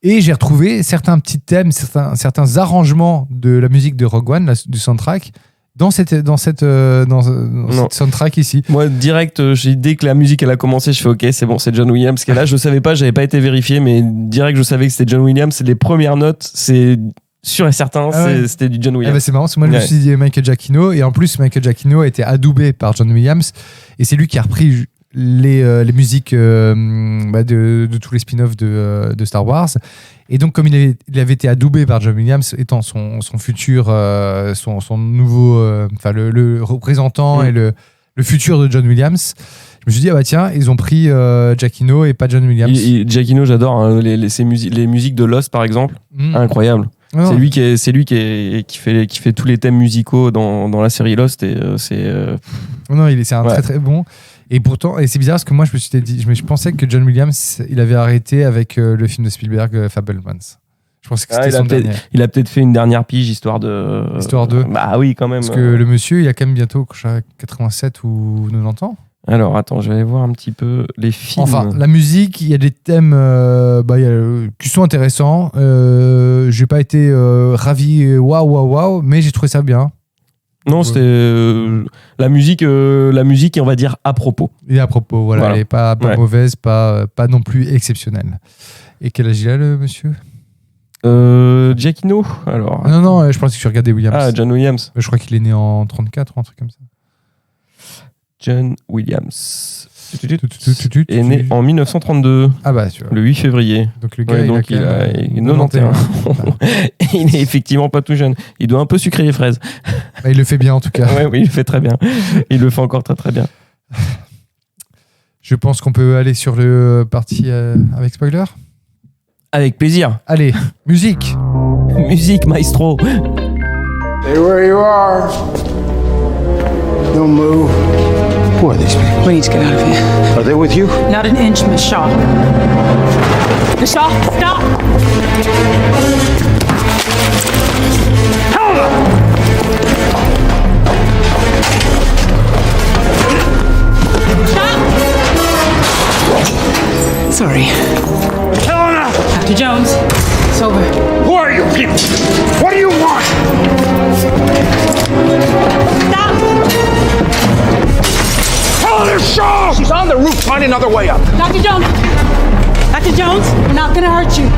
Et j'ai retrouvé certains petits thèmes, certains arrangements de la musique de Rogue One, du soundtrack, dans cette soundtrack ici. Moi, direct, dès que la musique elle a commencé, je fais ok, c'est bon, c'est John Williams qui est là. Je savais pas, j'avais pas été vérifié, mais direct, je savais que c'était John Williams. Les premières notes, c'est sûr et certain, Ah ouais. c'était du John Ah Williams. bah c'est marrant, parce que moi je me suis dit Michael Giacchino, et en plus Michael Giacchino a été adoubé par John Williams, et c'est lui qui a repris les musiques de tous les spin-offs de Star Wars. Et donc, comme il avait été adoubé par John Williams, étant son futur, son nouveau, le représentant et le futur de John Williams, je me suis dit, tiens, ils ont pris Giacchino et pas John Williams. Giacchino, j'adore hein, les musiques de Lost, par exemple. Mm. Incroyable. Non, C'est lui qui fait tous les thèmes musicaux dans la série Lost. Et c'est. non, c'est un Ouais. très très bon. Et pourtant, et c'est bizarre parce que moi je me suis dit, je pensais que John Williams, il avait arrêté avec le film de Spielberg, Fabelmans. Je pensais que c'était son dernier. Il a peut-être fait une dernière pige histoire de. Histoire de. Bah oui, quand même. Parce que le monsieur, il a quand même bientôt 87 ou 90 ans. Alors attends, je vais aller voir un petit peu les films. Enfin, la musique, il y a des thèmes qui sont intéressants. J'ai pas été ravi, waouh, mais j'ai trouvé ça bien. Non, c'était la musique est, on va dire, à propos. Et à propos, voilà. Elle est pas Ouais. mauvaise, pas non plus exceptionnelle. Et quel âge il a, le monsieur? Giacchino, alors. Non, je pense que tu regardais Williams. Ah, John Williams. Je crois qu'il est né en 34 ou un truc comme ça. John Williams. Est né en 1932, Ah bah, tu vois. le 8 février. Donc le gars, Ouais, donc il a quand même 91. Il est effectivement pas tout jeune. Il doit un peu sucrer les fraises. Bah, il le fait bien en tout cas. Ouais, oui, il le fait très bien. Il le fait encore très très bien. Je pense qu'on peut aller sur le parti avec spoiler. Avec plaisir. Allez, musique. Musique, maestro. Stay where you are. Don't move. Who are these people? We need to get out of here. Are they with you? Not an inch, Miss Shaw. Miss Shaw, stop! Sorry. Helena! Dr. Jones, it's over. Who are you people? What do you want? Stop! Helena Shaw! She's on the roof. Find another way up. Dr. Jones! Dr. Jones, we're not gonna hurt you.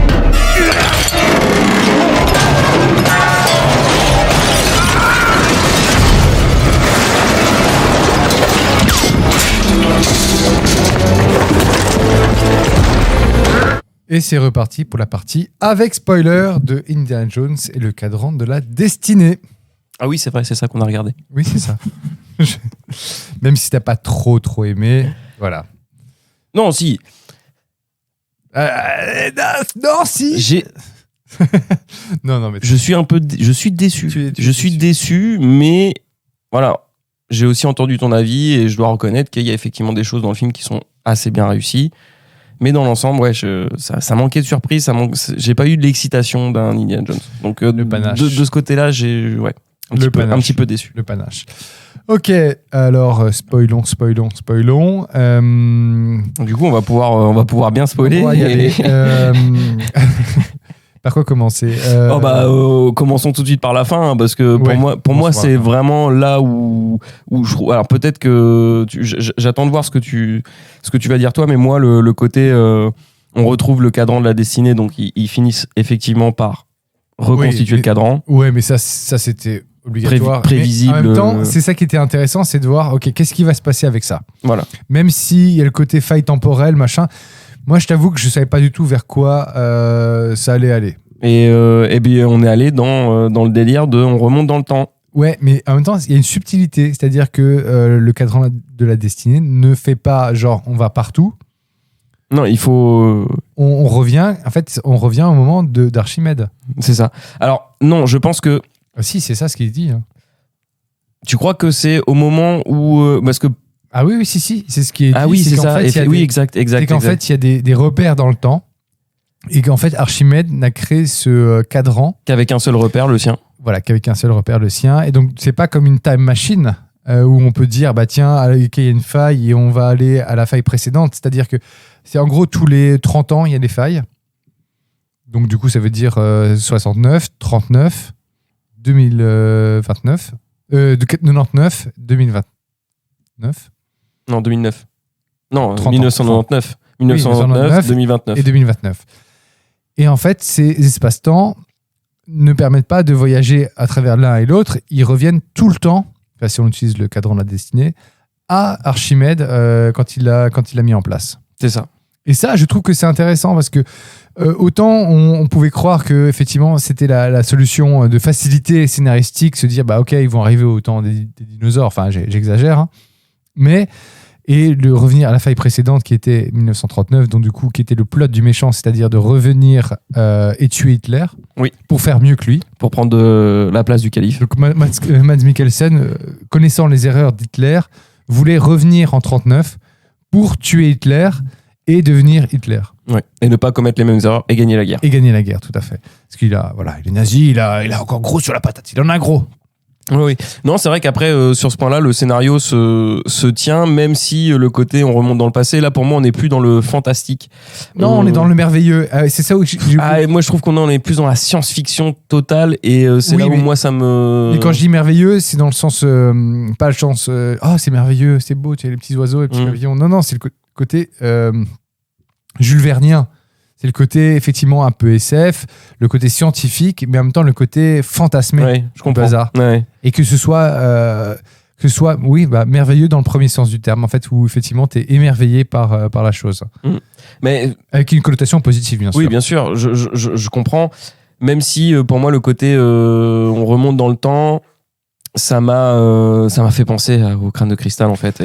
Et c'est reparti pour la partie avec spoiler de Indiana Jones et le cadran de la destinée. Ah oui, c'est vrai, c'est ça qu'on a regardé. Oui, c'est ça. Même si t'as pas trop aimé, voilà. Non, si. Non, si. J'ai. Non, mais Je suis un peu. Je suis déçu. Tu es Je suis déçu, mais voilà. J'ai aussi entendu ton avis et je dois reconnaître qu'il y a effectivement des choses dans le film qui sont assez bien réussies. Mais dans l'ensemble, ouais, ça manquait de surprise. J'ai pas eu de l'excitation d'un Indiana Jones. Donc, Le panache. de ce côté-là, ouais. un petit peu déçu. Le panache. Ok, alors spoilons. Du coup, on va pouvoir bien spoiler. On va y aller. Par quoi commencer Commençons tout de suite par la fin, hein, parce que pour moi c'est vraiment là où je trouve. Alors peut-être que j'attends de voir ce que tu vas dire toi, mais moi le côté on retrouve le cadran de la destinée, donc ils finissent effectivement par reconstituer le cadran. Ouais, mais ça c'était obligatoire. Prévisible. Mais en même temps, c'est ça qui était intéressant, c'est de voir, ok, qu'est-ce qui va se passer avec ça. Voilà. Même s'il y a le côté faille temporelle, machin. Moi, je t'avoue que je savais pas du tout vers quoi ça allait aller. Et bien, on est allé dans le délire de on remonte dans le temps. Ouais, mais en même temps, il y a une subtilité, c'est-à-dire que le cadran de la destinée ne fait pas genre on va partout. Non, il faut. On revient au moment d'Archimède. C'est ça. Alors non, je pense que. Si, c'est ça ce qu'il dit. Hein. Tu crois que c'est au moment où parce que. Ah oui, si, c'est ce qui est dit. Ah oui, c'est ça. Oui, exact. C'est qu'en fait, il y a des repères dans le temps et qu'en fait, Archimède n'a créé ce cadran qu'avec un seul repère, le sien. Voilà, qu'avec un seul repère, le sien. Et donc, c'est pas comme une time machine où on peut dire, bah tiens, il y a une faille et on va aller à la faille précédente. C'est-à-dire que c'est en gros tous les 30 ans, il y a des failles. Donc, du coup, ça veut dire 69, 39, 2029, 99, 2029. Non, 2009. Non, 1999. 1999, 2029. Et 2029. Et en fait, ces espaces-temps ne permettent pas de voyager à travers l'un et l'autre. Ils reviennent tout le temps, enfin, si on utilise le cadran de la destinée, à Archimède quand il l'a mis en place. C'est ça. Et ça, je trouve que c'est intéressant parce que autant on pouvait croire que effectivement c'était la solution de facilité scénaristique, se dire bah ok, ils vont arriver au temps des dinosaures. Enfin, j'exagère, hein. Mais et de revenir à la faille précédente qui était 1939, donc du coup qui était le plot du méchant, c'est-à-dire de revenir et tuer Hitler, oui, pour faire mieux que lui, pour prendre la place du calife. Donc Mads Mikkelsen, connaissant les erreurs d'Hitler, voulait revenir en 39 pour tuer Hitler et devenir Hitler. Ouais. Et ne pas commettre les mêmes erreurs et gagner la guerre. Et gagner la guerre, tout à fait. Parce qu'il a, voilà, il est nazi, il a encore gros sur la patate, il en a gros. Oui. Non, c'est vrai qu'après, sur ce point-là, le scénario se tient, même si le côté on remonte dans le passé. Là, pour moi, on n'est plus dans le fantastique. Non, on est dans le merveilleur. C'est ça où moi, je trouve qu'on est plus dans la science-fiction totale. Et c'est là où moi, ça me... Mais quand je dis merveilleux, c'est dans le sens... pas le sens... c'est merveilleux, c'est beau, tu as les petits oiseaux, les petits pavillons. Non, c'est le côté Jules Vernien. C'est le côté, effectivement, un peu SF, le côté scientifique, mais en même temps, le côté fantasmé. Ouais, je comprends. Bazar. Ouais. Et que ce soit, merveilleux dans le premier sens du terme, en fait, où, effectivement, tu es émerveillé par la chose. Mais... Avec une connotation positive, bien sûr. Oui, bien sûr, je comprends. Même si, pour moi, le côté on remonte dans le temps, ça m'a fait penser au Crâne de cristal, en fait.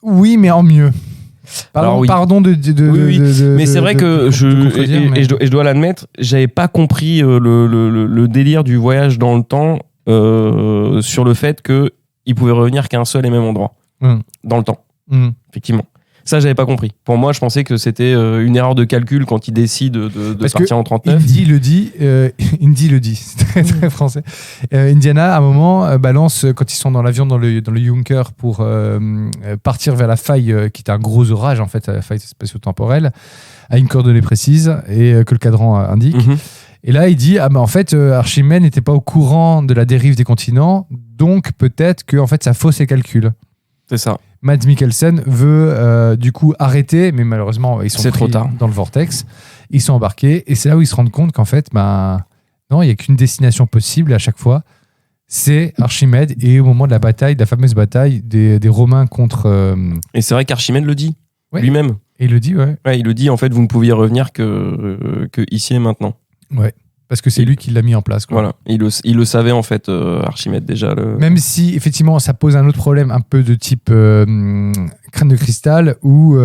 Oui, mais en mieux. Pardon mais c'est vrai que je dois l'admettre, j'avais pas compris le délire du voyage dans le temps sur le fait qu'il pouvait revenir qu'à un seul et même endroit dans le temps. Effectivement. Ça, j'avais pas compris. Pour moi, je pensais que c'était une erreur de calcul quand il décide de partir en 39. Indy le dit, c'est très, très français. Indiana, à un moment, balance, quand ils sont dans l'avion, dans le Junker, pour partir vers la faille, qui est un gros orage, en fait, la faille spatio-temporelle, à une coordonnée précise, et que le cadran indique. Et là, il dit, en fait, Archimède n'était pas au courant de la dérive des continents, donc peut-être que en fait, ça fausse ses calculs. C'est ça. Mads Mikkelsen veut du coup arrêter, mais malheureusement ils sont pris dans le vortex, ils sont embarqués et c'est là où ils se rendent compte qu'en fait non, il n'y a qu'une destination possible à chaque fois, c'est Archimède. Et au moment de la fameuse bataille des Romains contre... Et c'est vrai qu'Archimède le dit lui-même. Et il le dit, ouais. Il le dit, en fait, vous ne pouviez revenir que ici et maintenant. Ouais. Parce que c'est lui qui l'a mis en place, quoi. Voilà, il le savait en fait, Archimède déjà. Même si effectivement ça pose un autre problème un peu de type crâne de cristal, ou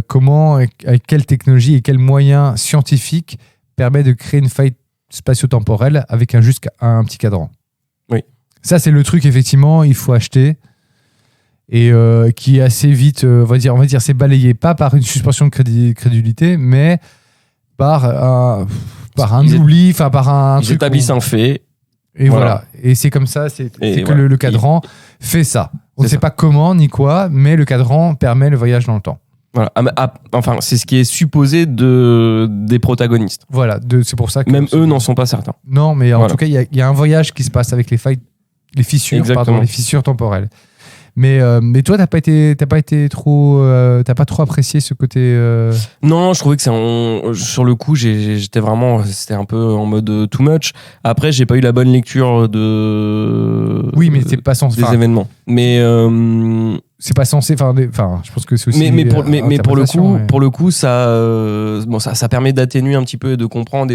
comment, avec quelle technologie et quels moyens scientifiques permet de créer une faille spatio-temporelle avec juste un petit cadran. Oui. Ça c'est le truc effectivement il faut acheter et qui est assez vite, on va dire c'est balayé, pas par une suspension de crédulité, mais par un oubli, enfin par un truc. Ils établissent un fait. Et voilà. Et c'est comme ça, c'est que voilà. le cadran fait ça. On ne C'est sait ça. pas comment ni quoi, mais le cadran permet le voyage dans le temps. Voilà. Enfin, c'est ce qui est supposé des protagonistes. Voilà, c'est pour ça que... Même eux n'en sont pas certains. Non, mais en Voilà. tout cas, il y a un voyage qui se passe avec les fissures, Exactement. les fissures temporelles. Mais toi, t'as pas trop apprécié ce côté. Non, je trouvais que sur le coup, c'était un peu en mode too much. Après, j'ai pas eu la bonne lecture Oui, mais c'est pas censé. des événements. Mais C'est pas censé. Enfin, je pense que c'est aussi. mais pour le coup, mais- pour le coup, ça permet d'atténuer un petit peu et de comprendre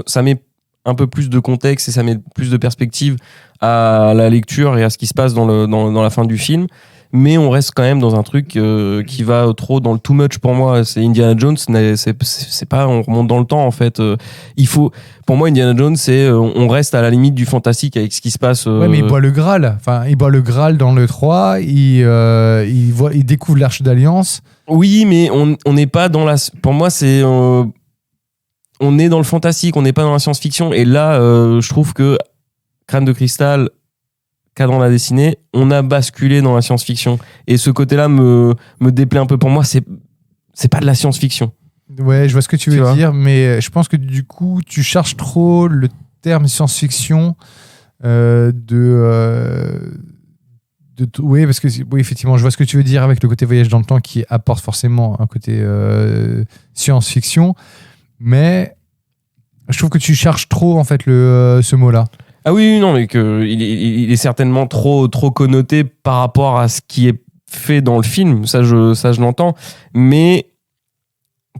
ça met un peu plus de contexte et ça met plus de perspective à la lecture et à ce qui se passe dans la fin du film. Mais on reste quand même dans un truc qui va trop dans le too much pour moi. C'est Indiana Jones, c'est pas on remonte dans le temps en fait. Pour moi, Indiana Jones, c'est on reste à la limite du fantastique avec ce qui se passe. Ouais, mais il boit le Graal. Enfin, il boit le Graal dans le 3. Il découvre l'Arche d'Alliance. Oui, mais on n'est pas dans la. Pour moi, c'est on est dans le fantastique, on n'est pas dans la science-fiction. Et là, je trouve que Crâne de cristal, Cadran l'a dessiné, on a basculé dans la science-fiction. Et ce côté-là me déplaît un peu. Pour moi, c'est pas de la science-fiction. Ouais, je vois ce que tu Tu veux vois. dire, mais je pense que du coup, tu cherches trop le terme science-fiction oui, parce que oui, effectivement, je vois ce que tu veux dire avec le côté voyage dans le temps qui apporte forcément un côté science-fiction, mais je trouve que tu cherches trop en fait ce mot-là. Ah oui, non, mais il est certainement trop connoté par rapport à ce qui est fait dans le film. Ça, je l'entends. Mais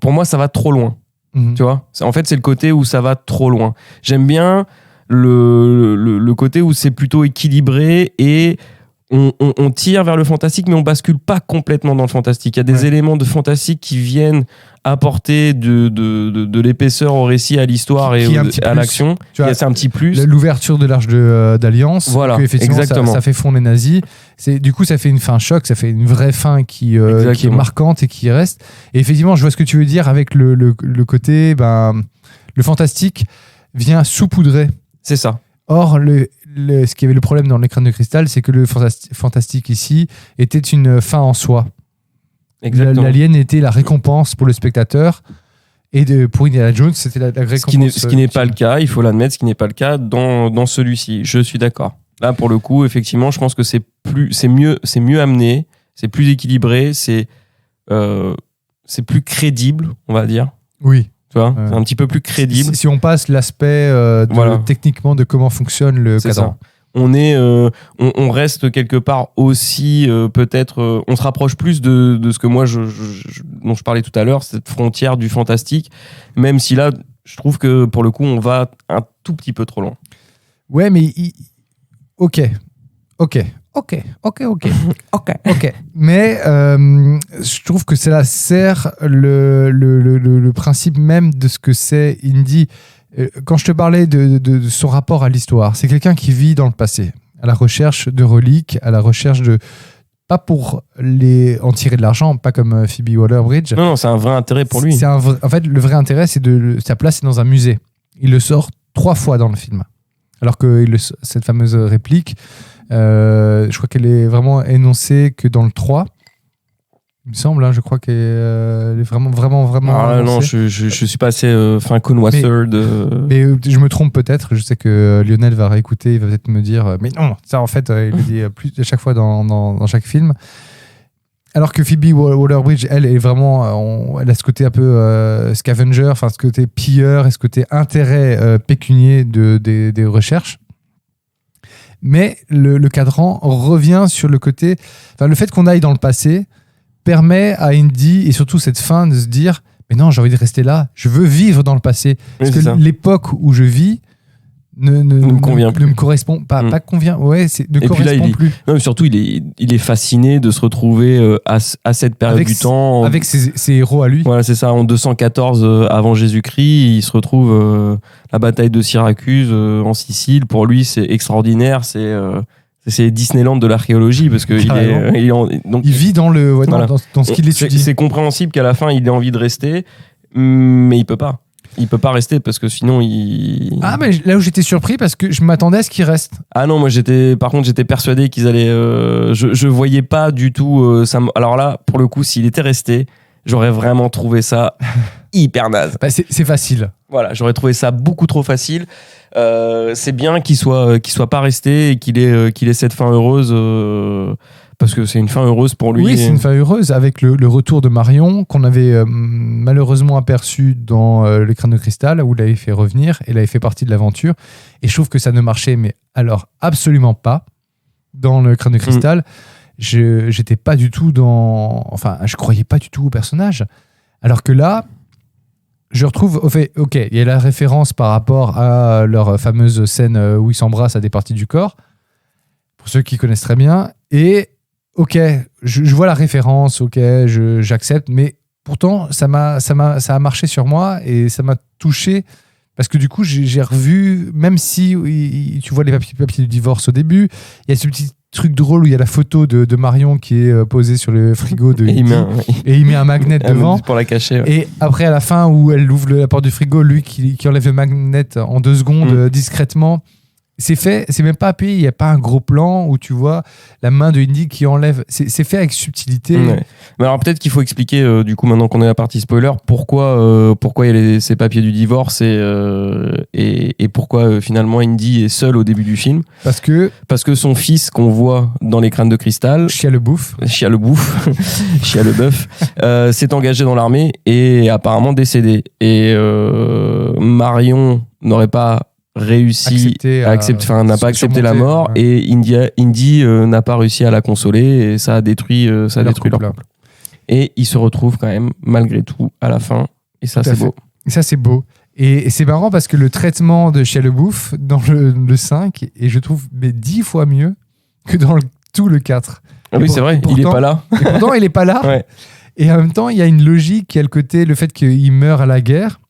pour moi, ça va trop loin. Mhm. Tu vois, en fait, c'est le côté où ça va trop loin. J'aime bien le côté où c'est plutôt équilibré et on tire vers le fantastique, mais on bascule pas complètement dans le fantastique. Il y a des éléments de fantastique qui viennent apporter de l'épaisseur au récit, à l'histoire et Qui est un petit à plus. l'action. Tu vois, C'est un petit plus. l'ouverture de l'Arche d'Alliance, Voilà, que effectivement, exactement. ça fait fondre les nazis. Du coup, ça fait une fin choc, ça fait une vraie fin qui est Exactement. marquante et qui reste. Et effectivement, je vois ce que tu veux dire avec le côté, le fantastique vient saupoudrer. C'est ça. Or, ce qui avait le problème dans l'écran de cristal, c'est que le fantastique ici était une fin en soi. Exactement. L'alien était la récompense pour le spectateur. Et pour Indiana Jones, c'était la récompense. Ce qui n'est pas le cas, il faut l'admettre, ce qui n'est pas le cas dans celui-ci. Je suis d'accord. Là, pour le coup, effectivement, je pense que c'est mieux amené, c'est plus équilibré, c'est plus crédible, on va dire. Oui. Tu vois, c'est un petit peu plus crédible. Si on passe l'aspect Voilà. techniquement de comment fonctionne le C'est cadran. ça. On reste quelque part aussi peut-être on se rapproche plus de ce que moi dont je parlais tout à l'heure, cette frontière du fantastique, même si là je trouve que pour le coup on va un tout petit peu trop loin. Ouais, mais ok. Mais je trouve que cela sert le principe même de ce que c'est Indy. Quand je te parlais de son rapport à l'histoire, c'est quelqu'un qui vit dans le passé, à la recherche de reliques, à la recherche de... Pas pour en tirer de l'argent, pas comme Phoebe Waller-Bridge. Non, c'est un vrai intérêt pour lui. En fait, le vrai intérêt, c'est sa place est dans un musée. Il le sort 3 fois dans le film. Alors que cette fameuse réplique, je crois qu'elle est vraiment énoncée que dans le 3. Il me semble, je crois qu'elle est vraiment Ah, non, énoncée. je suis pas assez fin connoisseur de. Mais je me trompe peut-être. Je sais que Lionel va réécouter. Il va peut-être me dire mais non, ça en fait, il le dit plus à chaque fois dans chaque film. Alors que Phoebe Waller-Bridge, elle est vraiment, elle a ce côté un peu scavenger, enfin ce côté pilleur et ce côté intérêt pécunier des recherches. Mais le cadran revient sur le côté, enfin le fait qu'on aille dans le passé permet à Indy et surtout cette fin de se dire mais non, j'ai envie de rester là, je veux vivre dans le passé. Parce c'est que ça. l'époque où je vis ne me convient ne plus. me correspond pas, Mm. pas convient, ouais, ne Et puis là, correspond plus. Non, mais surtout, il est fasciné de se retrouver à cette période Avec du temps. Avec ses héros à lui. Voilà, c'est ça. En 214 avant Jésus-Christ, il se retrouve la bataille de Syracuse en Sicile. Pour lui, c'est extraordinaire. C'est Disneyland de l'archéologie parce que Carrément. donc Il vit dans Voilà. dans ce qu'il étudie. C'est compréhensible qu'à la fin, il ait envie de rester, mais il peut pas. Il peut pas rester parce que sinon il. Ah, mais là où j'étais surpris, parce que je m'attendais à ce qu'il reste. Ah non, moi par contre j'étais persuadé qu'ils allaient. Je voyais pas du tout ça. Alors là, pour le coup, s'il était resté, j'aurais vraiment trouvé ça hyper naze. Bah, c'est facile. Voilà, j'aurais trouvé ça beaucoup trop facile. C'est bien qu'il soit pas resté et qu'il ait cette fin heureuse. Parce que c'est une fin heureuse pour lui. Oui, c'est une fin heureuse avec le retour de Marion qu'on avait malheureusement aperçu dans Le Crâne de Cristal, où il avait fait revenir et il avait fait partie de l'aventure. Et je trouve que ça ne marchait, mais alors absolument pas dans Le Crâne de Cristal. J'étais pas du tout enfin, je croyais pas du tout au personnage. Alors que là, je retrouve, ok, il y a la référence par rapport à leur fameuse scène où ils s'embrassent à des parties du corps, pour ceux qui connaissent très bien. Et ok, je vois la référence, ok, j'accepte, mais pourtant ça a marché sur moi et ça m'a touché parce que du coup j'ai revu, même si tu vois les papiers du divorce au début, il y a ce petit truc drôle où il y a la photo de Marion qui est posée sur le frigo de Indy, et il met un magnet devant pour la cacher. Ouais. Et après à la fin où elle ouvre la porte du frigo, lui qui enlève le magnet en 2 secondes discrètement. C'est fait, c'est même pas appuyé, il n'y a pas un gros plan où tu vois la main de Indy qui enlève. C'est fait avec subtilité. Ouais. Mais alors peut-être qu'il faut expliquer, du coup, maintenant qu'on est à la partie spoiler, pourquoi il y a ces papiers du divorce et pourquoi finalement Indy est seul au début du film. Parce que son fils qu'on voit dans Les Crânes de Cristal, Shia LaBeouf, s'est engagé dans l'armée et est apparemment décédé. Et Marion n'aurait pas réussi n'a pas accepté la mort, ouais. Et Indy n'a pas réussi à la consoler et ça a détruit leur couple. Et ils se retrouvent quand même malgré tout à la fin et ça c'est beau. Et ça c'est beau. Et c'est marrant parce que le traitement de Shia LaBeouf dans le 5 et je trouve 10 fois mieux que dans tout le 4. Ah oui, c'est vrai, il est pas là. Et pourtant il est pas là. Ouais. Et en même temps, il y a une logique qui a le côté, le fait qu'il meurt à la guerre.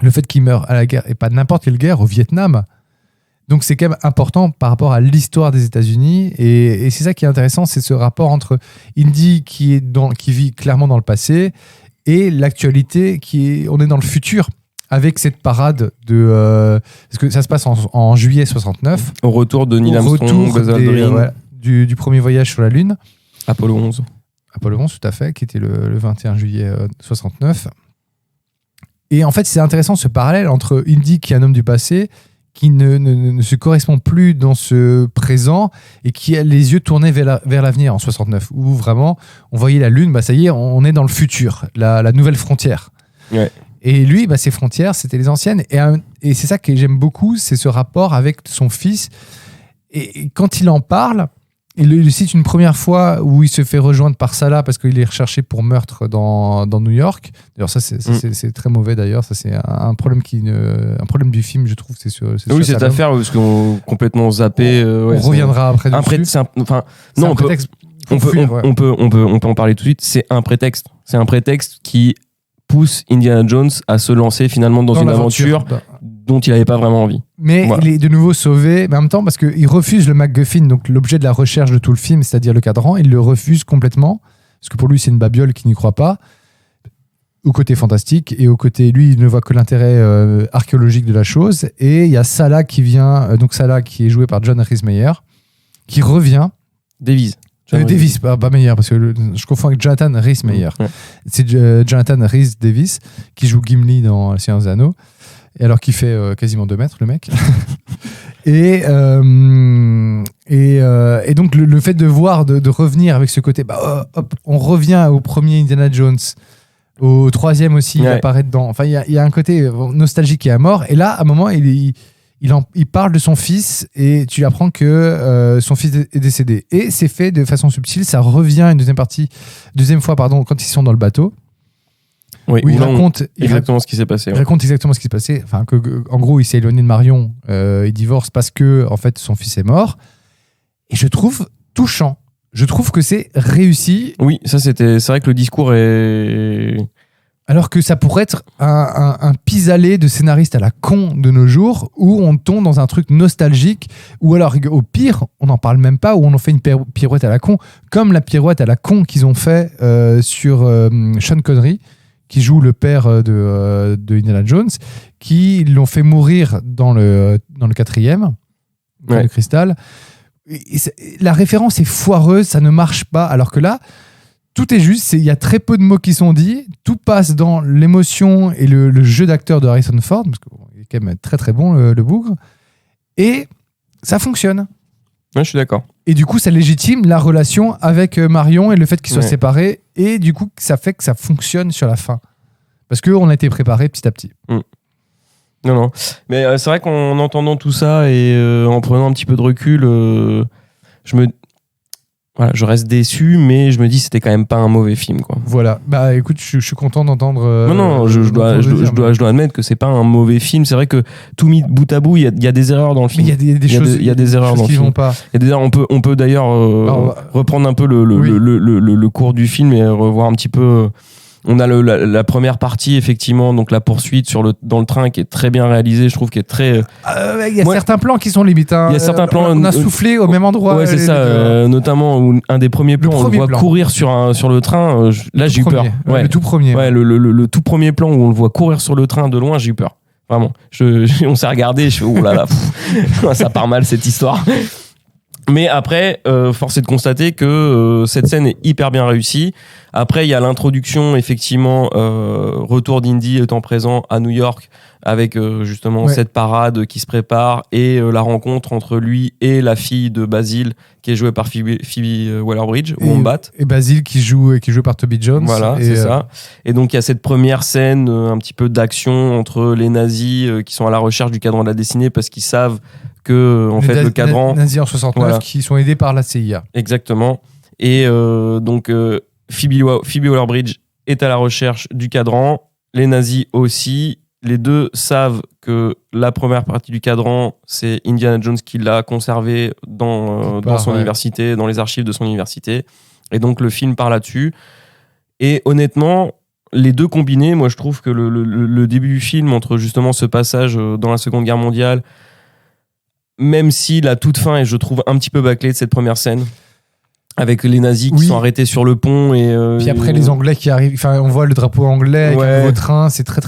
Le fait qu'il meure à la guerre, et pas n'importe quelle guerre, au Vietnam. Donc c'est quand même important par rapport à l'histoire des États-Unis. Et c'est ça qui est intéressant, c'est ce rapport entre Indy qui vit clairement dans le passé et l'actualité on est dans le futur avec cette parade parce que ça se passe en juillet 69. Au retour de Neil Armstrong, Buzz Aldrin. Du premier voyage sur la Lune. Apollo 11. Apollo 11, tout à fait, qui était le 21 juillet 69. Et en fait, c'est intéressant ce parallèle entre Indy, qui est un homme du passé, qui ne se correspond plus dans ce présent et qui a les yeux tournés vers l'avenir en 69, où vraiment, on voyait la Lune, ça y est, on est dans le futur, la nouvelle frontière. Ouais. Et lui, ses frontières, c'était les anciennes. Et c'est ça que j'aime beaucoup, c'est ce rapport avec son fils. Et quand il en parle, il le cite une première fois où il se fait rejoindre par Salah parce qu'il est recherché pour meurtre dans New York. D'ailleurs, ça, c'est très mauvais d'ailleurs. Ça, c'est un problème du film, je trouve. Oui, cette affaire, parce qu'on complètement zappé. On reviendra après dessus. On peut en parler tout de suite. C'est un prétexte. C'est un prétexte qui pousse Indiana Jones à se lancer finalement dans une aventure dont il n'avait pas vraiment envie. Mais voilà. Il est de nouveau sauvé, mais en même temps, parce qu'il refuse le MacGuffin, donc l'objet de la recherche de tout le film, c'est-à-dire le cadran, il le refuse complètement, parce que pour lui, c'est une babiole qui n'y croit pas, au côté fantastique, et au côté, lui, il ne voit que l'intérêt archéologique de la chose. Et il y a Salah qui vient, donc Salah qui est joué par John Rhys Meyers, qui revient. Davies, pas Meyer, parce que je confonds avec Jonathan Rhys Meyers. Ouais. C'est Jonathan Rhys Davies qui joue Gimli dans Le Seigneur des Anneaux, et alors qu'il fait quasiment 2 mètres, le mec. et donc le fait de voir, de revenir avec ce côté, on revient au premier Indiana Jones, au 3e aussi, il apparaît dedans. Enfin, il y a un côté nostalgique qui est à mort. Et là, à un moment, il parle de son fils et tu apprends que son fils est décédé. Et c'est fait de façon subtile. Ça revient une deuxième fois, quand ils sont dans le bateau. Oui, où il raconte exactement ce qui s'est passé. Il raconte exactement ce qui s'est passé. Enfin, en gros, il s'est éloigné de Marion. Il divorce parce que, en fait, son fils est mort. Et je trouve touchant. Je trouve que c'est réussi. Oui, c'est vrai que le discours est... Alors que ça pourrait être un pis-aller de scénariste à la con de nos jours, où on tombe dans un truc nostalgique, ou alors au pire, on n'en parle même pas, où on en fait une pirouette à la con, comme la pirouette à la con qu'ils ont fait sur Sean Connery, qui joue le père de Indiana Jones, qui l'ont fait mourir dans le 4e, Ouais. le cristal. La référence est foireuse, ça ne marche pas, alors que là, tout est juste, il y a très peu de mots qui sont dits, tout passe dans l'émotion et le jeu d'acteur de Harrison Ford, parce qu'il est quand même très très bon, le bougre, et ça fonctionne. Ouais, je suis d'accord. Et du coup, ça légitime la relation avec Marion et le fait qu'ils soient Ouais. séparés, et du coup, ça fait que ça fonctionne sur la fin. Parce qu'on a été préparé petit à petit. Non. Mais c'est vrai qu'en entendant tout ça et en prenant un petit peu de recul, je reste déçu, mais je me dis que c'était quand même pas un mauvais film, quoi. Voilà. Bah écoute, je suis content d'entendre. Non, je dois admettre que c'est pas un mauvais film. C'est vrai que tout mis bout à bout, il y a des erreurs dans le Mais film. il y a des choses. il y a des erreurs dans le qui film. vont pas. Il y a des erreurs. On peut d'ailleurs reprendre un peu le cours du film et revoir un petit peu. On a la première partie, effectivement, donc la poursuite dans le train qui est très bien réalisée, je trouve, qui est très. Il y a certains plans qui sont limites. Hein. Il y a certains plans. On a soufflé au même endroit. Ouais, c'est ça. Notamment un des premiers plans, on le voit courir sur le train. Là, j'ai eu peur. Ouais. Le tout premier. Ouais, le tout premier plan où on le voit courir sur le train de loin, j'ai eu peur. Vraiment. On s'est regardé, je fais oh là là, ça part mal cette histoire. Mais après, force est de constater que cette scène est hyper bien réussie. Après, il y a l'introduction, effectivement, retour d'Indy étant présent à New York avec justement cette parade qui se prépare et la rencontre entre lui et la fille de Basil qui est jouée par Phoebe Waller-Bridge, Wombat. Et Basil qui joue par Toby Jones. Voilà, c'est ça. Et donc, il y a cette première scène un petit peu d'action entre les nazis qui sont à la recherche du cadran de la destinée parce qu'ils savent que en fait le cadran nazis en 69 qui sont aidés par la CIA. Exactement. Et donc Phoebe Waller-Bridge est à la recherche du cadran, les nazis aussi. Les deux savent que la première partie du cadran, c'est Indiana Jones qui l'a conservé dans son université, dans les archives de son université. Et donc le film part là-dessus. Et honnêtement, les deux combinés, moi je trouve que le début du film, entre justement ce passage dans la Seconde Guerre mondiale, même si la toute fin est, je trouve, un petit peu bâclée de cette première scène, avec les nazis qui sont arrêtés sur le pont et puis après les Anglais qui arrivent, enfin on voit le drapeau anglais avec un nouveau train, c'est très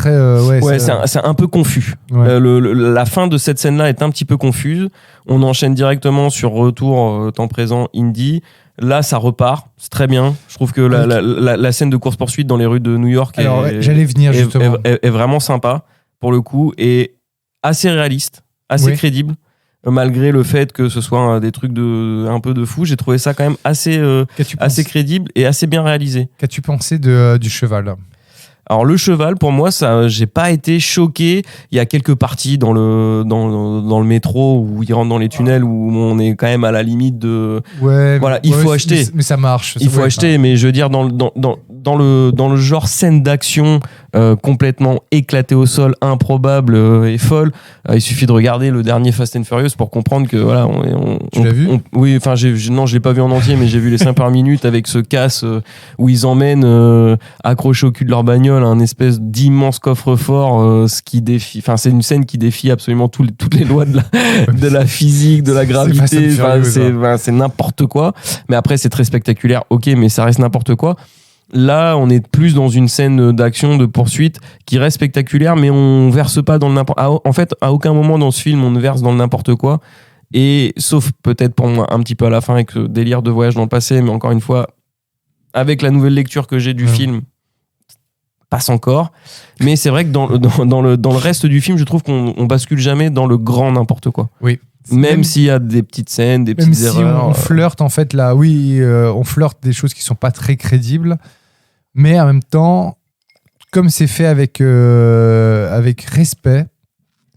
c'est un peu confus. La fin de cette scène là est un petit peu confuse. On enchaîne directement sur retour temps présent Indy. Là ça repart, c'est très bien. Je trouve que la scène de course poursuite dans les rues de New York j'allais venir justement est vraiment sympa pour le coup et assez réaliste, assez crédible. Malgré le fait que ce soit des trucs un peu de fou, j'ai trouvé ça quand même assez crédible et assez bien réalisé. Qu'as-tu pensé du cheval ? Alors le cheval, pour moi, ça, j'ai pas été choqué. Il y a quelques parties dans le métro où il rentre dans les tunnels où on est quand même à la limite de. Voilà, il faut acheter. Mais ça marche. Il faut acheter, mais je veux dire dans le genre scène d'action complètement éclatée au sol, improbable et folle. Il suffit de regarder le dernier Fast and Furious pour comprendre que voilà, tu l'as vu ? Oui, enfin non, je l'ai pas vu en entier, mais j'ai vu les 5 par minute avec ce casse où ils emmènent accroché au cul de leur bagnole un espèce d'immense coffre-fort, ce qui défie. Enfin, c'est une scène qui défie absolument toutes les lois de la physique, de la gravité. C'est n'importe quoi. Mais après, c'est très spectaculaire. Ok, mais ça reste n'importe quoi. Là, on est plus dans une scène d'action, de poursuite qui reste spectaculaire, mais on verse pas dans le n'importe. En fait, à aucun moment dans ce film, on ne verse dans le n'importe quoi. Et sauf peut-être pour moi un petit peu à la fin avec ce délire de voyage dans le passé, mais encore une fois, avec la nouvelle lecture que j'ai du film, passe encore. Mais c'est vrai que dans le reste du film, je trouve qu'on bascule jamais dans le grand n'importe quoi. Oui. Même s'il y a des petites scènes, des petites erreurs. Même si on flirte, en fait, là, on flirte des choses qui sont pas très crédibles, mais en même temps, comme c'est fait avec respect,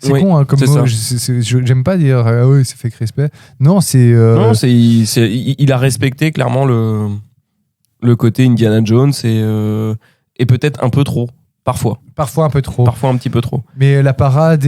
c'est con, hein, comme mot, j'aime pas dire c'est fait avec respect. Non, c'est. Non, il a respecté clairement le côté Indiana Jones et peut-être un peu trop. Parfois un peu trop. Parfois un petit peu trop. Mais la parade,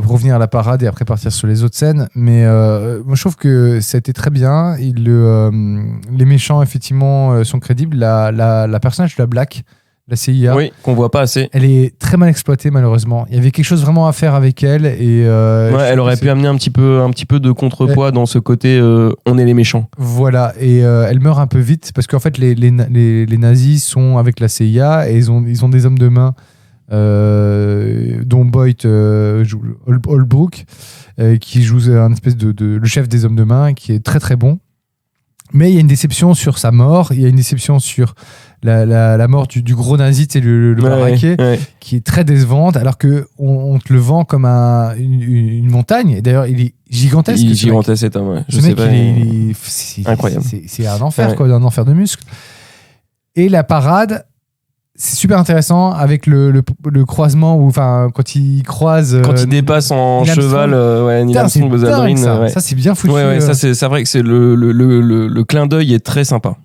pour revenir à la parade et après partir sur les autres scènes, mais moi je trouve que ça a été très bien. Les méchants, effectivement, sont crédibles. La personnage de la Black, la CIA. Oui, qu'on voit pas assez. Elle est très mal exploitée malheureusement. Il y avait quelque chose vraiment à faire avec elle et elle aurait pu amener un petit peu de contrepoids dans ce côté on est les méchants. Voilà, et elle meurt un peu vite parce qu'en fait les nazis sont avec la CIA et ils ont des hommes de main dont Boyd joue Holbrook qui joue un espèce de le chef des hommes de main qui est très très bon. Mais il y a une déception sur sa mort, il y a une déception sur la mort du gros nazi, c'est le baraquet, qui est très décevante, alors qu'on te le vend comme une montagne. Et d'ailleurs, il est gigantesque. Il est gigantesque, cet homme. Ce mec, c'est incroyable. C'est un enfer, quoi, un enfer de muscles. Et la parade, c'est super intéressant avec le croisement où, enfin, quand il croise. Quand il dépasse en cheval, Neil Armstrong, Buzz Aldrin. Ça, c'est bien foutu. Ça, c'est vrai que c'est le clin d'œil est très sympa.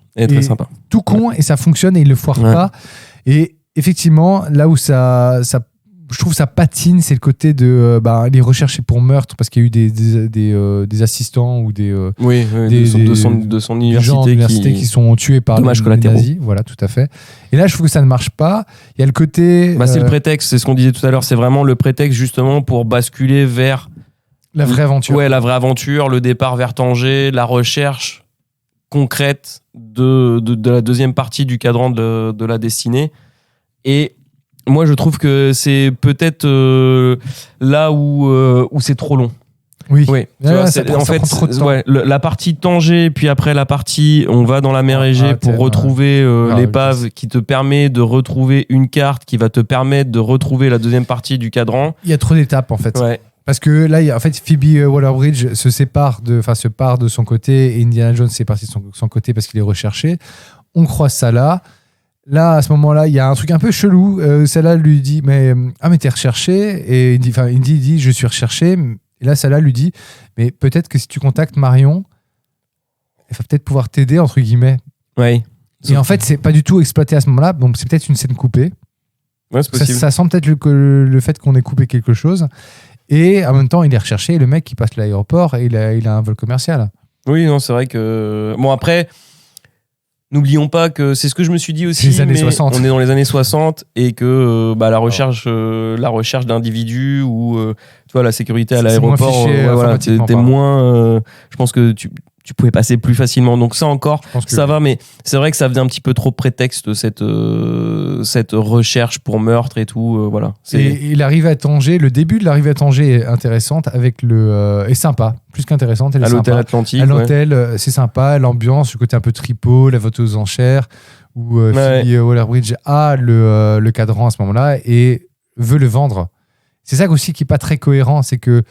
Sympa. Tout con, et ça fonctionne et il le foire pas. Et effectivement, là où je trouve ça patine, c'est le côté de les recherchés pour meurtre, parce qu'il y a eu des assistants ou de son université qui sont tués par les nazis. Voilà, tout à fait. Et là, je trouve que ça ne marche pas. Il y a le côté... c'est le prétexte, c'est ce qu'on disait tout à l'heure, c'est vraiment le prétexte justement pour basculer vers... la vraie aventure. Ouais, la vraie aventure, le départ vers Tanger, la recherche concrète de la deuxième partie du cadran de la destinée. Et moi, je trouve que c'est peut-être là où c'est trop long. Oui. En fait, trop de temps. La partie Tanger, puis après la partie on va dans la mer Égée pour retrouver l'épave qui te permet de retrouver une carte qui va te permettre de retrouver la deuxième partie du cadran. Il y a trop d'étapes en fait. Ouais. Parce que là, en fait, Phoebe Waller-Bridge se part de son côté et Indiana Jones s'est parti de son côté parce qu'il est recherché. On croise ça là. Là, à ce moment-là, il y a un truc un peu chelou. Salah lui dit mais t'es recherché, et Indy dit je suis recherché. Et là, Salah lui dit mais peut-être que si tu contactes Marion, elle va peut-être pouvoir t'aider entre guillemets. Ouais. Et en fait, c'est pas du tout exploité à ce moment-là. Donc c'est peut-être une scène coupée. Ouais, c'est possible. Ça sent peut-être le fait qu'on ait coupé quelque chose. Et en même temps, il est recherché. Et le mec qui passe l'aéroport, et il a un vol commercial. Oui, non, c'est vrai que bon après. N'oublions pas que c'est ce que je me suis dit aussi, les années 60. On est dans les années 60 et que la recherche d'individus ou tu vois, la sécurité à l'aéroport, t'es moins. Je pense que tu pouvais passer plus facilement. Donc ça encore, ça va, mais c'est vrai que ça faisait un petit peu trop prétexte cette recherche pour meurtre et tout. Voilà. Et l'arrivée à Tanger, le début de l'arrivée à Tanger est intéressante avec est sympa, plus qu'intéressante. Elle est à l'hôtel sympa. Atlantique. À l'hôtel, c'est sympa, l'ambiance, le côté un peu tripot, la vente aux enchères, où Phoebe Waller-Bridge a le cadran à ce moment-là et veut le vendre. C'est ça aussi qui est pas très cohérent, c'est que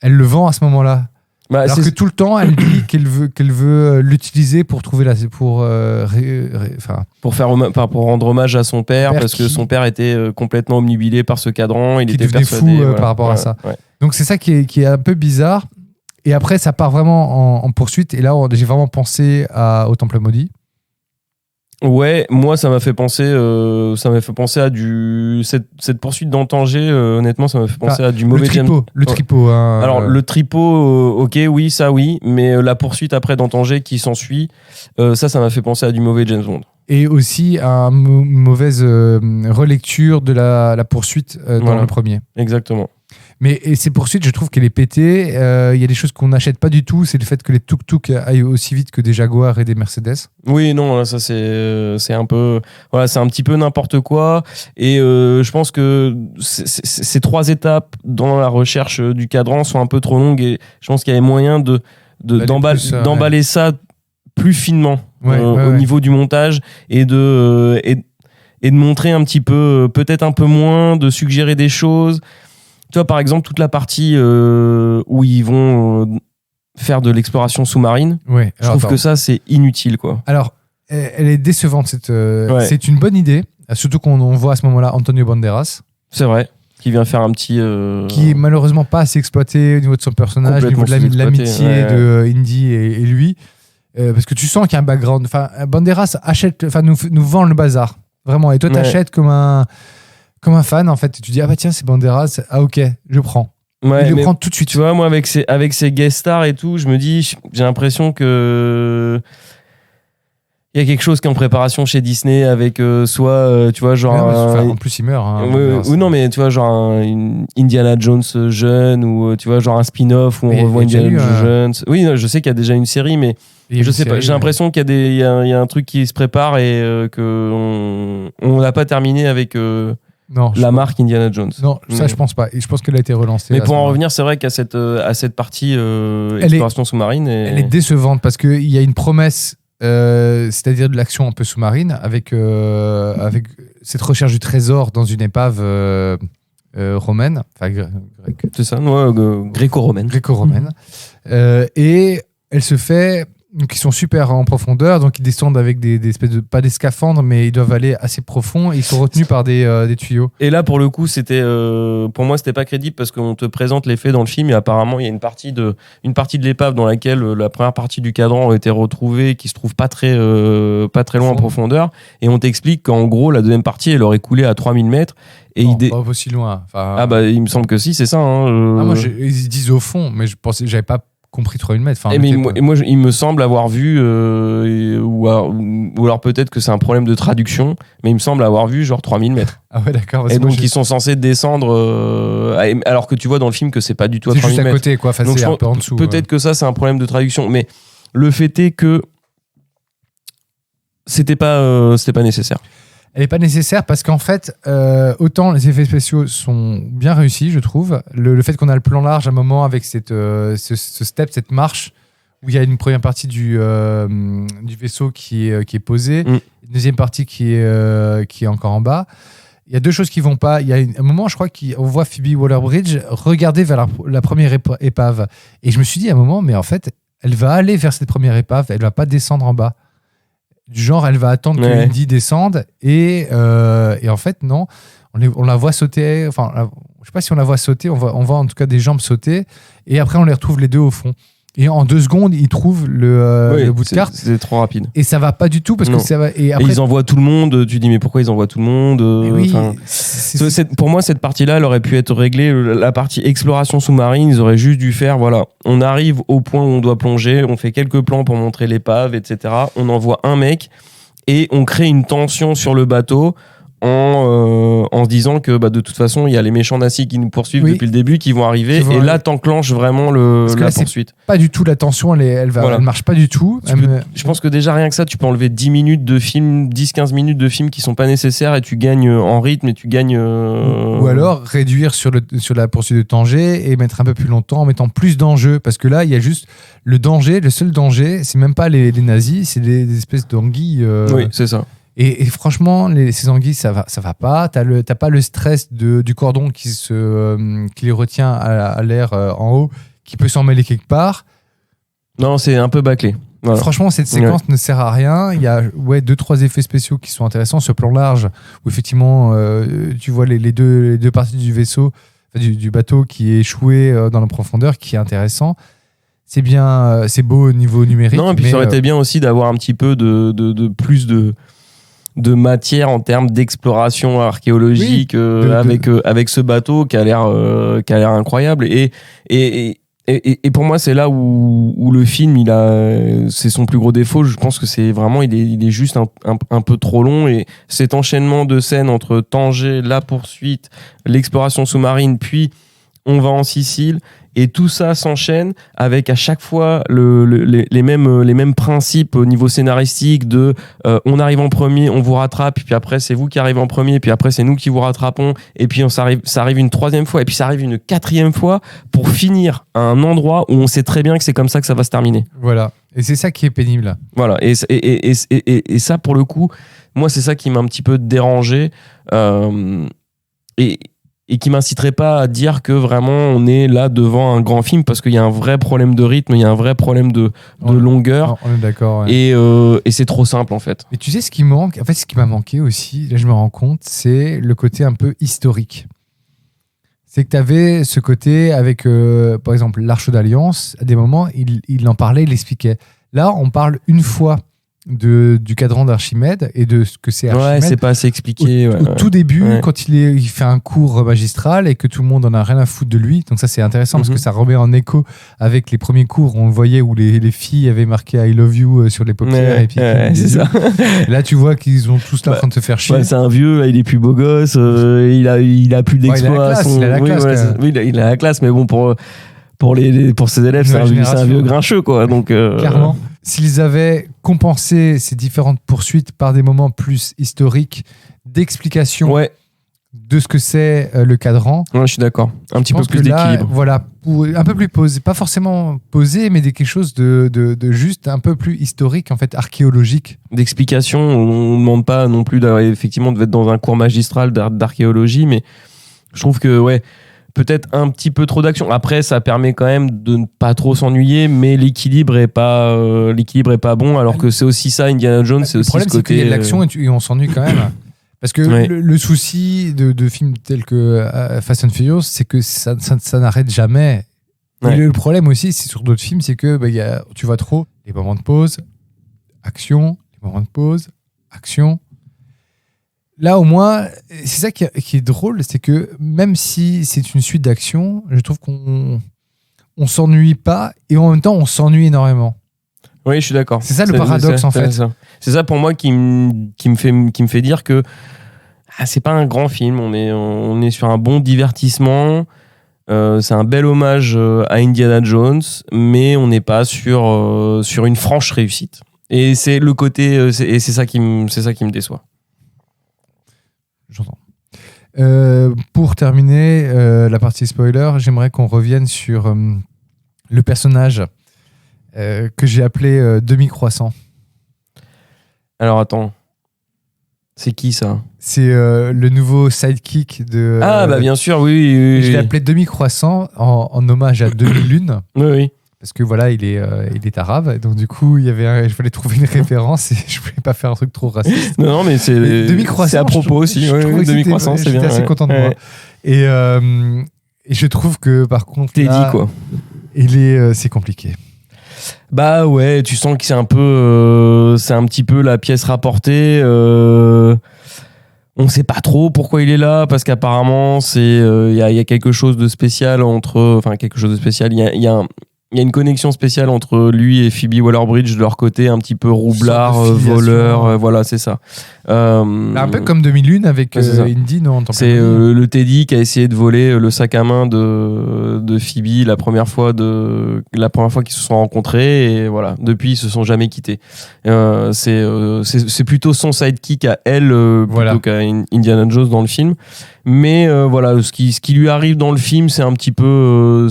elle le vend à ce moment-là. Alors que tout le temps, elle dit qu'elle veut l'utiliser pour trouver pour rendre hommage à son père, parce que son père était complètement omnubilé par ce cadran, il était persuadé fou par rapport à ça. Ouais. Donc c'est ça qui est un peu bizarre. Et après, ça part vraiment en poursuite. Et là, j'ai vraiment pensé au Temple maudit. Ouais, moi ça m'a fait penser à cette poursuite dans Tanger, honnêtement ça m'a fait penser à du mauvais le tripot. Alors le tripot, ok, oui, ça oui, mais la poursuite après dans Tanger qui s'ensuit, ça m'a fait penser à du mauvais James Bond. Et aussi à une mauvaise relecture de la poursuite dans le premier. Exactement. Mais ces poursuites, je trouve qu'elle est pétée. Il y a des choses qu'on n'achète pas du tout. C'est le fait que les tuk-tuk aillent aussi vite que des Jaguars et des Mercedes. Oui, non, ça c'est un peu, voilà, c'est un petit peu n'importe quoi. Et je pense que ces trois étapes dans la recherche du cadran sont un peu trop longues. Et je pense qu'il y avait moyen d'emballer ça plus finement au niveau du montage et de montrer un petit peu, peut-être un peu moins, de suggérer des choses. Tu vois, par exemple, toute la partie où ils vont faire de l'exploration sous-marine, je trouve que ça, c'est inutile, quoi. Alors, elle est décevante. C'est une bonne idée, surtout qu'on voit à ce moment-là Antonio Banderas. C'est vrai, qui vient faire un petit... Qui est malheureusement pas assez exploité au niveau de son personnage, au niveau de l'amitié de Indy et lui. Parce que tu sens qu'il y a un background. Enfin, Banderas nous vend le bazar. Vraiment. Et toi, t'achètes comme un fan, en fait. Tu dis, tiens, c'est Banderas. Ah, ok, je prends. Ouais, il le prend tout de suite. Tu vois, moi, avec ses guest stars et tout, je me dis, j'ai l'impression que Il y a quelque chose qui est en préparation chez Disney avec soit, tu vois, genre. En plus, il meurt. Ou non, mais tu vois, genre une Indiana Jones jeune, ou tu vois, genre un spin-off où on revoit Indiana Jones jeune. Oui, non, je sais qu'il y a déjà une série, mais je sais pas. J'ai l'impression qu'il y a un truc qui se prépare et qu'on n'a pas terminé avec la marque Indiana Jones. Non, ça, je pense pas. Et je pense qu'elle a été relancée. Mais pour en revenir, c'est vrai qu'à cette partie exploration sous-marine. Elle est décevante parce qu'il y a une promesse. C'est-à-dire de l'action un peu sous-marine avec cette recherche du trésor dans une épave romaine, enfin grecque. C'est ça, gréco-romaine. Gréco-romaine. Et elle se fait. Donc ils sont super en profondeur, donc ils descendent avec des espèces de, pas des scaphandres, mais ils doivent aller assez profond et ils sont retenus par des tuyaux. Et là pour le coup pour moi c'était pas crédible parce qu'on te présente les faits dans le film et apparemment il y a une partie de l'épave dans laquelle la première partie du cadran a été retrouvée qui se trouve pas très loin en profondeur et on t'explique qu'en gros la deuxième partie elle aurait coulé à 3000 mètres. Et non, pas aussi loin. Enfin, il me semble que si, c'est ça. Moi ils disent au fond, mais j'avais pas compris 3000 mètres. Enfin, moi, il me semble avoir vu, ou alors peut-être que c'est un problème de traduction, mais il me semble avoir vu genre 3000 mètres. Ah ouais, d'accord. Et donc, ils sont censés descendre, alors que tu vois dans le film que c'est pas du tout à 3000 mètres. C'est juste à côté, quoi. Enfin, c'est un peu en dessous. Peut-être que ça, c'est un problème de traduction, mais le fait est que c'était pas nécessaire. Elle n'est pas nécessaire parce qu'en fait, autant les effets spéciaux sont bien réussis, je trouve. Le fait qu'on a le plan large à un moment avec ce step, cette marche, où il y a une première partie du vaisseau qui est posée, une deuxième partie qui est encore en bas. Il y a deux choses qui vont pas. Il y a un moment, je crois qu'on voit Phoebe Waller-Bridge regarder vers la première épave. Et je me suis dit à un moment, mais en fait, elle va aller vers cette première épave, elle va pas descendre en bas. Du genre, elle va attendre que Indy descende et en fait, non. On la voit sauter. Enfin, je sais pas si on la voit sauter. On voit en tout cas des jambes sauter. Et après, on les retrouve les deux au fond. Et en 2 secondes, ils trouvent le bout de carte. C'est trop rapide. Et ça va pas du tout parce que ça va. Et après, et ils envoient tout le monde. Tu dis, mais pourquoi ils envoient tout le monde pour moi, cette partie-là, elle aurait pu être réglée. La partie exploration sous-marine, ils auraient juste dû faire voilà, on arrive au point où on doit plonger, on fait quelques plans pour montrer l'épave, etc. On envoie un mec et on crée une tension sur le bateau. En se disant que de toute façon il y a les méchants nazis qui nous poursuivent depuis le début qui vont arriver et là t'enclenches vraiment la poursuite. Pas du tout la tension, elle marche pas du tout. Je pense que déjà rien que ça tu peux enlever 10 minutes de film, 10-15 minutes de film qui sont pas nécessaires et tu gagnes en rythme et tu gagnes ou alors réduire sur la poursuite de Tanger et mettre un peu plus longtemps en mettant plus d'enjeux parce que là il y a juste le seul danger c'est même pas les nazis, c'est des espèces d'anguilles. Oui c'est ça. Et franchement, ces anguilles, ça va pas. T'as pas le stress du cordon qui les retient à l'air en haut, qui peut s'en mêler quelque part. Non, c'est un peu bâclé. Voilà. Franchement, cette séquence ne sert à rien. Il y a 2-3 effets spéciaux qui sont intéressants. Ce plan large, où effectivement, tu vois les deux parties du vaisseau, du bateau qui est échoué dans la profondeur, qui est intéressant. C'est bien, c'est beau au niveau numérique. Non, et puis ça aurait été bien aussi d'avoir un petit peu de plus de matière en termes d'exploration archéologique avec ce bateau qui a l'air incroyable et pour moi c'est là où le film c'est son plus gros défaut. Je pense que c'est vraiment il est juste un peu trop long et cet enchaînement de scènes entre Tanger, la poursuite, l'exploration sous-marine puis on va en Sicile et tout ça s'enchaîne avec à chaque fois les mêmes principes au niveau scénaristique de on arrive en premier, on vous rattrape, puis après c'est vous qui arrivez en premier, puis après c'est nous qui vous rattrapons, et puis ça arrive une 3e fois, et puis ça arrive une 4e fois pour finir à un endroit où on sait très bien que c'est comme ça que ça va se terminer. Voilà, et c'est ça qui est pénible. Voilà, et ça pour le coup, moi c'est ça qui m'a un petit peu dérangé, et qui m'inciterait pas à dire que vraiment on est là devant un grand film parce qu'il y a un vrai problème de rythme, il y a un vrai problème de longueur. On est d'accord. Ouais. Et c'est trop simple en fait. Mais tu sais ce qui manque, en fait ce qui m'a manqué aussi, là je me rends compte, c'est le côté un peu historique. C'est que tu avais ce côté avec, par exemple, l'Arche d'Alliance, à des moments il en parlait, il l'expliquait. Là on parle une fois du cadran d'Archimède et de ce que c'est Archimède. Ouais, c'est pas assez expliqué. Au tout début, quand il fait un cours magistral et que tout le monde en a rien à foutre de lui. Donc ça, c'est intéressant parce que ça remet en écho avec les premiers cours. On le voyait où les filles avaient marqué I love you sur les paupières. Et puis, c'est ça. Là, tu vois qu'ils ont tous là en train de se faire chier. C'est un vieux, là, il est plus beau gosse, il a plus d'exploits. Il a la classe. Il a la classe, mais bon, pour ses élèves, c'est un vieux grincheux, quoi. Donc, clairement. S'ils avaient compensé ces différentes poursuites par des moments plus historiques d'explication de ce que c'est le cadran. Ouais, je suis d'accord. Un petit peu plus d'équilibre. Voilà, un peu plus posé, pas forcément posé, mais quelque chose de juste un peu plus historique, en fait, archéologique. D'explication, on ne demande pas non plus effectivement d'être dans un cours magistral d'archéologie, mais je trouve que, peut-être un petit peu trop d'action. Après, ça permet quand même de ne pas trop s'ennuyer, mais l'équilibre est pas bon. Alors que c'est aussi ça, Indiana Jones, c'est aussi ce côté. Le problème, c'est qu'il y a de l'action et on s'ennuie quand même. Parce que le souci de films tels que Fast and Furious, c'est que ça n'arrête jamais. Et le problème aussi, c'est sur d'autres films, c'est que tu vois trop les moments de pause, action, les moments de pause, action. Là, au moins, c'est ça qui est drôle, c'est que même si c'est une suite d'actions, je trouve qu'on s'ennuie pas et en même temps, on s'ennuie énormément. Oui, je suis d'accord. C'est ça le paradoxe, en fait. C'est ça pour moi qui me fait dire que c'est pas un grand film. On est sur un bon divertissement. C'est un bel hommage à Indiana Jones, mais on n'est pas sur une franche réussite. Et c'est le côté, et c'est ça qui me déçoit. J'entends. Pour terminer la partie spoiler, j'aimerais qu'on revienne sur le personnage que j'ai appelé demi-croissant. Alors attends, c'est qui ça ? C'est le nouveau sidekick de... bien sûr, oui. Je l'ai appelé demi-croissant en hommage à demi-lune. Oui. Parce que voilà, il est arabe, donc du coup, je voulais trouver une référence et je voulais pas faire un truc trop raciste. Non, mais c'est à propos aussi. Demi-croissant, c'est bien. J'étais assez content de moi. Et je trouve que par contre, t'es dit quoi ? C'est compliqué. Bah ouais, tu sens que c'est un petit peu la pièce rapportée. On sait pas trop pourquoi il est là, parce qu'apparemment il y a quelque chose de spécial il y a une connexion spéciale entre lui et Phoebe Waller-Bridge de leur côté, un petit peu roublard, voleur, voilà, c'est ça. Un peu comme Demi-Lune avec Indy, non ? C'est le Teddy qui a essayé de voler le sac à main de Phoebe la première fois qu'ils se sont rencontrés, et voilà, depuis ils se sont jamais quittés. C'est plutôt son sidekick à elle plutôt qu'à Indiana Jones dans le film. Mais voilà, ce qui lui arrive dans le film, c'est un petit peu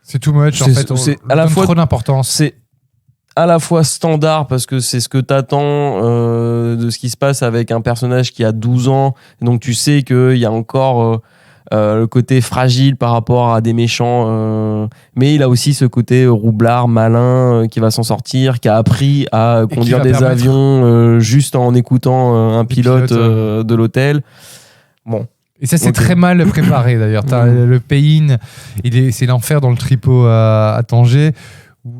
c'est too much, en fait. C'est à la fois trop d'importance. C'est à la fois standard parce que c'est ce que t'attends de ce qui se passe avec un personnage qui a 12 ans. Donc tu sais qu'il y a encore le côté fragile par rapport à des méchants. Mais il a aussi ce côté roublard, malin, qui va s'en sortir, qui a appris à conduire des avions juste en écoutant un pilote de l'hôtel. Bon. Et ça, c'est très mal préparé, d'ailleurs. T'as le pay-in, c'est l'enfer dans le tripot à Tanger.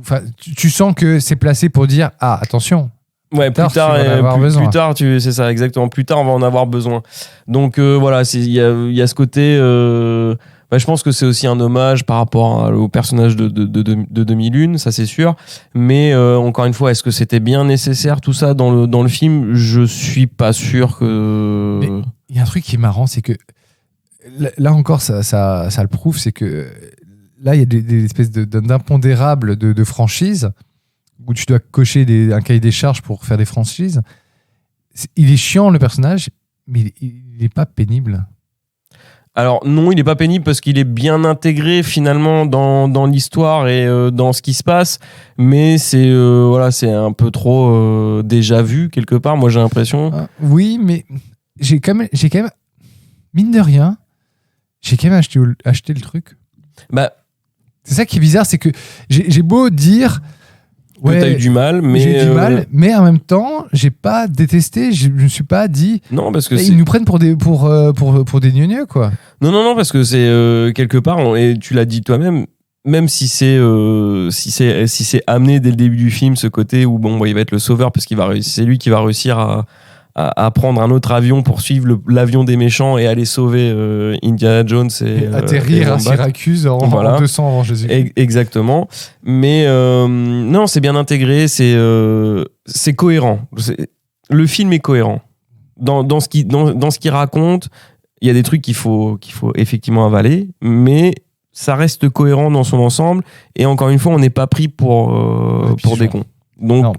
Enfin, tu sens que c'est placé pour dire « Ah, attention !» Ouais, plus tard, c'est ça, exactement. Plus tard, on va en avoir besoin. Donc, voilà, il y a ce côté... je pense que c'est aussi un hommage par rapport au personnage de Demi-Lune, ça c'est sûr. Mais encore une fois, est-ce que c'était bien nécessaire tout ça dans le film ? Je suis pas sûr que... Mais il y a un truc qui est marrant, c'est que là encore, ça le prouve, c'est que là, il y a des espèces d'impondérables de franchises où tu dois cocher un cahier des charges pour faire des franchises. Il est chiant, le personnage, mais il n'est pas pénible. Alors non, il n'est pas pénible parce qu'il est bien intégré finalement dans l'histoire et dans ce qui se passe, mais c'est un peu trop déjà vu quelque part, moi j'ai l'impression. Oui, mais j'ai quand même mine de rien, j'ai quand même acheté le truc. Bah, c'est ça qui est bizarre, c'est que j'ai beau dire que t'as eu du mal, mais j'ai eu du mal, mais en même temps, j'ai pas détesté, je me suis pas dit non parce que ils nous prennent pour des gneugneux quoi. Non, parce que c'est quelque part, et tu l'as dit toi-même, même si c'est amené dès le début du film, ce côté où bon, il va être le sauveur parce c'est lui qui va réussir à prendre un autre avion pour suivre l'avion des méchants et aller sauver Indiana Jones et atterrir à Syracuse en 200 avant Jésus. Exactement. Mais non, c'est bien intégré, c'est cohérent. Le film est cohérent dans ce qu'il raconte. Il y a des trucs qu'il faut effectivement avaler, mais ça reste cohérent dans son ensemble. Et encore une fois, on n'est pas pris pour des cons. Donc, non,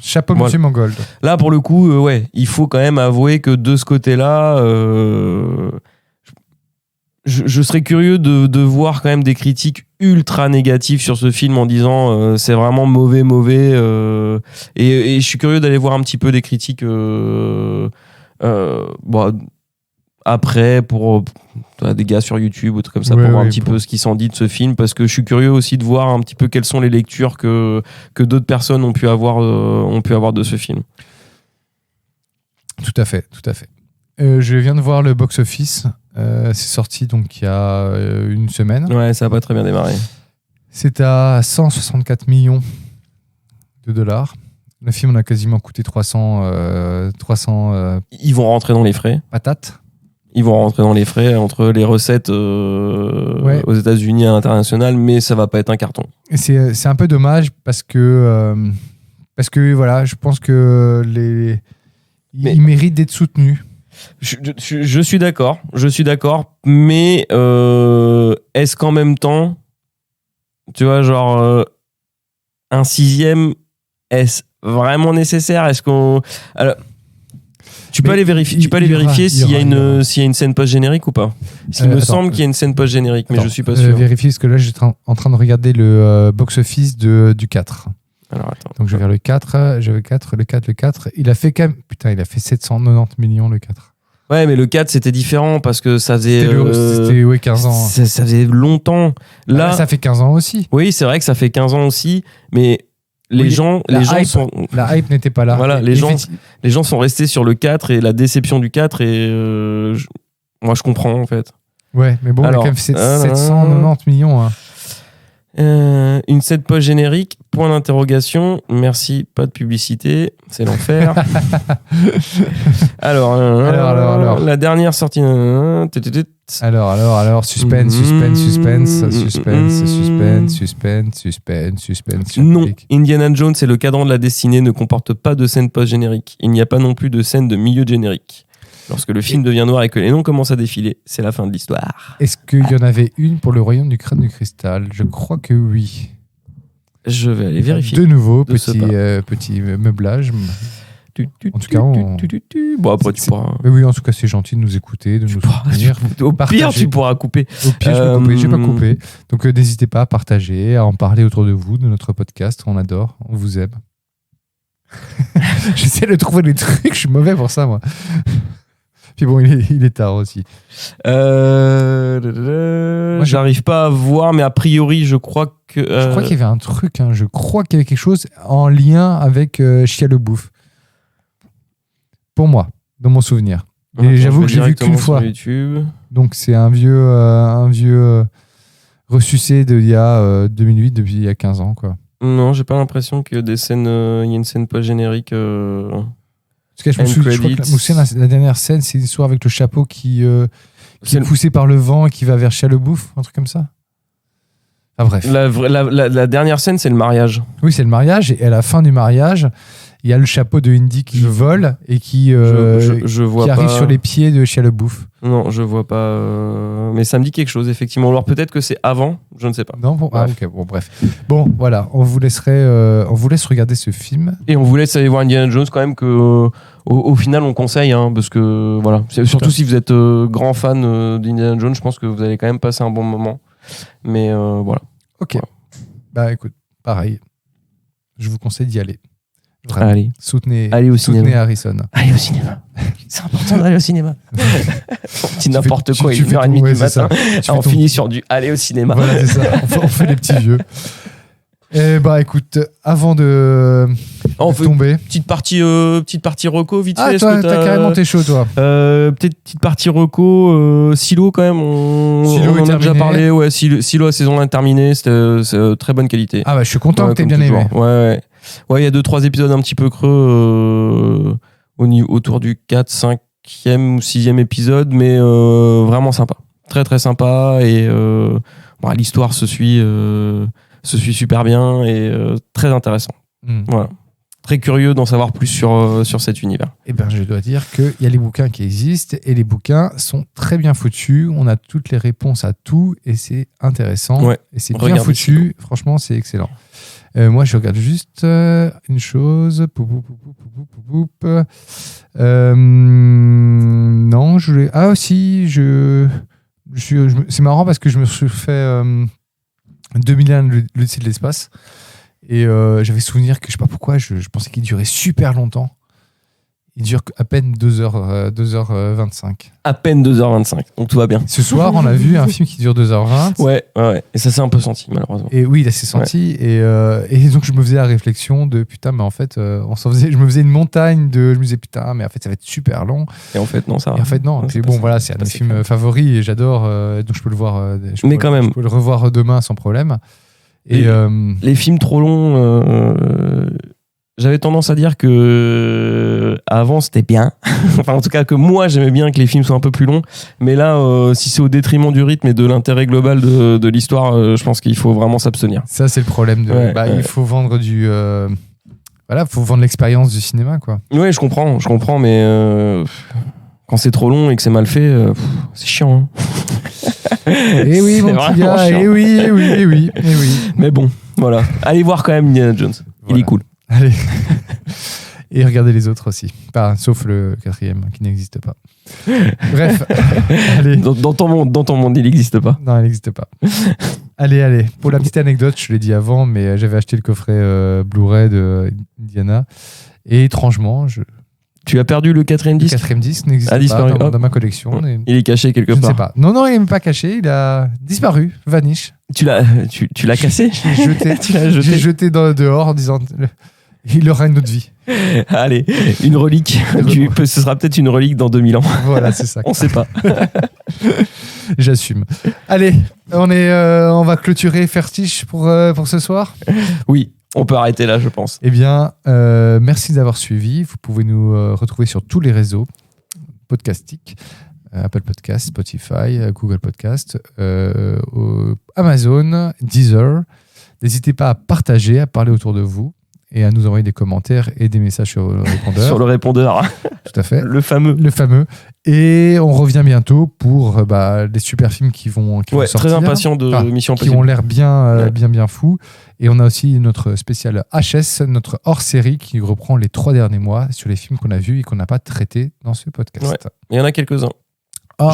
chapeau voilà. Monsieur Mangold. Là, pour le coup, il faut quand même avouer que de ce côté-là, je serais curieux de voir quand même des critiques ultra négatives sur ce film en disant c'est vraiment mauvais. Et je suis curieux d'aller voir un petit peu des critiques après pour des gars sur YouTube ou trucs comme ça pour voir un petit peu ce qui s'en dit de ce film, parce que je suis curieux aussi de voir un petit peu quelles sont les lectures que d'autres personnes ont pu avoir de ce film. Tout à fait. Je viens de voir le box-office. C'est sorti donc il y a une semaine. Ouais, ça a pas très bien démarré. C'est à 164 millions de dollars. Le film, on a quasiment coûté 300 Ils vont rentrer dans les frais. Patates. Ils vont rentrer dans les frais entre les recettes aux États-Unis et à l'international, mais ça va pas être un carton. Et c'est un peu dommage parce que voilà, je pense que ils méritent d'être soutenus. Je suis d'accord, mais est-ce qu'en même temps, tu vois, genre un 6e, est-ce vraiment nécessaire? Est-ce qu'on... Alors, tu peux aller vérifier s'il y a une scène post-générique ou pas. Il me semble qu'il y a une scène post-générique, mais je suis pas sûr. Vérifier, parce que là, j'étais en train de regarder le box-office du 4. Alors, attends. Donc, je vais vers le 4. Le 4. Il a fait 790 millions, le 4. Ouais, mais le 4, c'était différent parce que ça faisait... C'était 15 ans. Ça faisait longtemps. Là, ça fait 15 ans aussi. Oui, c'est vrai que ça fait 15 ans aussi, mais... La hype n'était pas là. Voilà, les gens sont restés sur le 4 et la déception du 4 et moi je comprends en fait. Ouais, mais bon, alors, il y a quand même 790 millions. Hein. Une scène post-générique, point d'interrogation. Merci, pas de publicité, c'est l'enfer. alors, la dernière sortie. Alors, suspense. Non, Indiana Jones et le cadran de la destinée ne comporte pas de scène post-générique. Il n'y a pas non plus de scène de milieu de générique. Lorsque le film devient noir et que les noms commencent à défiler, c'est la fin de l'histoire. Est-ce qu'il y en avait une pour le royaume du crâne du cristal? Je crois que oui. Je vais aller vérifier. De nouveau, petit meublage. En tout cas, bon, après, tu pourras... Mais oui, en tout cas, c'est gentil de nous écouter, de nous soutenir. Au pire, tu pourras couper. Au pire, je peux couper. J'ai pas coupé. Donc, n'hésitez pas à partager, à en parler autour de vous, de notre podcast. On adore, on vous aime. J'essaie de trouver des trucs, je suis mauvais pour ça, moi. Puis bon, il est tard aussi. Moi, j'arrive pas à voir, mais a priori, je crois que... Je crois qu'il y avait un truc, hein. Je crois qu'il y avait quelque chose en lien avec Shia LaBeouf. Pour moi, dans mon souvenir. Et j'avoue que j'ai vu qu'une fois. Donc c'est un vieux ressucé d'il y a 2008, depuis il y a 15 ans, quoi. Non, j'ai pas l'impression qu'il y a des scènes, il y a une scène post-générique. Parce que je me souviens, la dernière scène, c'est l'histoire avec le chapeau qui est poussé par le vent et qui va vers Shia LaBeouf, un truc comme ça. Ah, bref. La dernière scène, c'est le mariage. Oui, c'est le mariage, et à la fin du mariage, il y a le chapeau de Indy qui vole et qui arrive sur les pieds de Shia LaBeouf. Non, je vois pas. Mais ça me dit quelque chose, effectivement. Alors peut-être que c'est avant, je ne sais pas. Non, bref. Bon, voilà, on vous laisse regarder ce film. Et on vous laisse aller voir Indiana Jones quand même, que au final on conseille, hein, parce que voilà, surtout si vous êtes grand fan d'Indiana Jones, je pense que vous allez quand même passer un bon moment. Mais voilà. Ok. Voilà. Bah écoute, pareil, je vous conseille d'y aller. Vraiment. Allez. Soutenez Harrison. Allez au cinéma. C'est important d'aller au cinéma. On dit n'importe quoi, il est 1h30 du matin. On finit sur du aller au cinéma. Voilà, c'est ça. On fait les petits vieux. Écoute, avant de On fait tomber. petite partie reco vite Ah, fait. toi, t'as carrément t'es chaud, toi. Peut-être petite partie reco. Silo quand même. Silo on est en a déjà terminé. parlé. Ouais, Silo la saison 1 terminée. C'est très bonne qualité. Ah, bah, je suis content que t'aies comme bien aimé. toujours. Ouais, il y a 2-3 épisodes un petit peu creux autour du 4, 5e ou 6e épisode, mais vraiment sympa. Très très sympa et l'histoire se suit super bien et très intéressant. Voilà. Très curieux d'en savoir plus sur cet univers. Eh ben, je dois dire qu'il y a les bouquins qui existent et les bouquins sont très bien foutus. On a toutes les réponses à tout et c'est intéressant. Ouais. Et c'est bien Regardez foutu. Franchement, c'est excellent. Moi, je regarde juste une chose. Non, je voulais. Ah, si, c'est marrant parce que je me suis fait 2001, l'Odyssée de l'espace. Et j'avais souvenir que je sais pas pourquoi, je pensais qu'il durait super longtemps. Il dure à peine 2h25. À peine 2h25, donc tout va bien. Ce soir, on a vu un film qui dure 2h20. Ouais. Et ça s'est un peu senti, malheureusement. Et oui, là, c'est senti. Ouais. Et donc, je me faisais la réflexion de putain, mais en fait, je me faisais une montagne de. Je me disais putain, mais en fait, ça va être super long. Et en fait, non, ça va. Et en fait, non. Ouais, Puis bon, voilà, c'est un de mes films favoris et j'adore. Donc, je peux le voir. Quand même. Je peux le revoir demain sans problème. Et les films trop longs, j'avais tendance à dire que avant c'était bien. Enfin, en tout cas, que moi j'aimais bien que les films soient un peu plus longs. Mais là, si c'est au détriment du rythme et de l'intérêt global de l'histoire, je pense qu'il faut vraiment s'abstenir. Ça, c'est le problème. Il faut vendre du. Voilà, faut vendre l'expérience du cinéma, quoi. Oui, je comprends, mais quand c'est trop long et que c'est mal fait, c'est chiant. Hein. Eh oui, mon petit gars, eh oui. Mais bon, voilà. Allez voir quand même Indiana Jones. Voilà. Il est cool. Allez. Et regardez les autres aussi. Sauf le 4e, qui n'existe pas. Bref. Allez. Dans ton monde, il n'existe pas. Non, il n'existe pas. Allez. Pour la petite anecdote, je l'ai dit avant, mais j'avais acheté le coffret Blu-ray de Indiana. Et étrangement, Tu as perdu le 4e disque. Le 4e disque n'existe disparu. pas dans ma collection. Il est caché quelque part. Je ne sais pas. Non, il n'est même pas caché. Il a disparu. Vanish. Tu l'as cassé. J'ai jeté. Tu l'as jeté. J'ai jeté dehors en disant il aura une autre vie. Allez, une relique. Ce sera peut-être une relique dans 2000 ans. Voilà, c'est ça. On sait pas. J'assume. Allez, on va clôturer Fertiche pour ce soir. Oui. On peut arrêter là, je pense. Eh bien, merci d'avoir suivi. Vous pouvez nous retrouver sur tous les réseaux podcastiques. Apple Podcast, Spotify, Google Podcast, Amazon, Deezer. N'hésitez pas à partager, à parler autour de vous et à nous envoyer des commentaires et des messages sur le répondeur. Sur le répondeur. Tout à fait. Le fameux. Et on revient bientôt pour des super films qui vont sortir. Très impatient de Mission Impossible. Qui ont l'air bien fous. Et on a aussi notre spécial HS, notre hors-série qui reprend les 3 derniers mois sur les films qu'on a vus et qu'on n'a pas traités dans ce podcast. Ouais. Il y en a quelques-uns.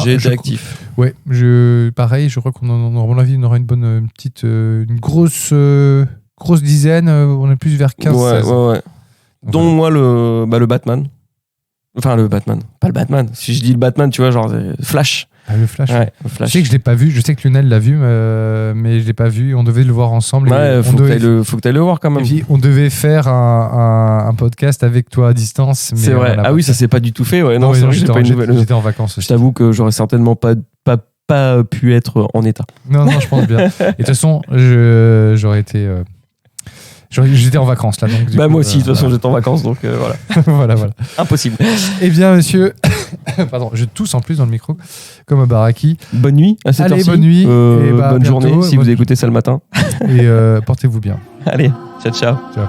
J'ai été actif. Ouais, pareil, je crois qu'on à mon avis, on aura une grosse dizaine. On est plus vers 15-16. Ouais. Dont moi, le Batman. Enfin, le Batman. Pas le Batman. Si je dis le Batman, tu vois, genre Flash. Ah, le Flash. Ouais, le Flash. Je sais que je l'ai pas vu. Je sais que Lionel l'a vu, mais je l'ai pas vu. On devait le voir ensemble. Ouais, faut que t'ailles le voir quand même. Et puis, on devait faire un podcast avec toi à distance. C'est vrai. Ah oui, ça s'est pas du tout fait. Ouais, non, c'est vrai, j'étais en vacances aussi. Je t'avoue que j'aurais certainement pas pu être en état. Non, je pense bien. Et de toute façon, j'aurais été. J'étais en vacances là. Donc, moi aussi, de toute façon, j'étais en vacances, donc voilà. voilà. Impossible. Eh bien, monsieur. Pardon, je tousse en plus dans le micro, comme un baraki. Bonne nuit à cette heure-ci. Bonne nuit. Bonne journée si vous écoutez ça le matin. Et portez-vous bien. Allez, ciao. Ciao.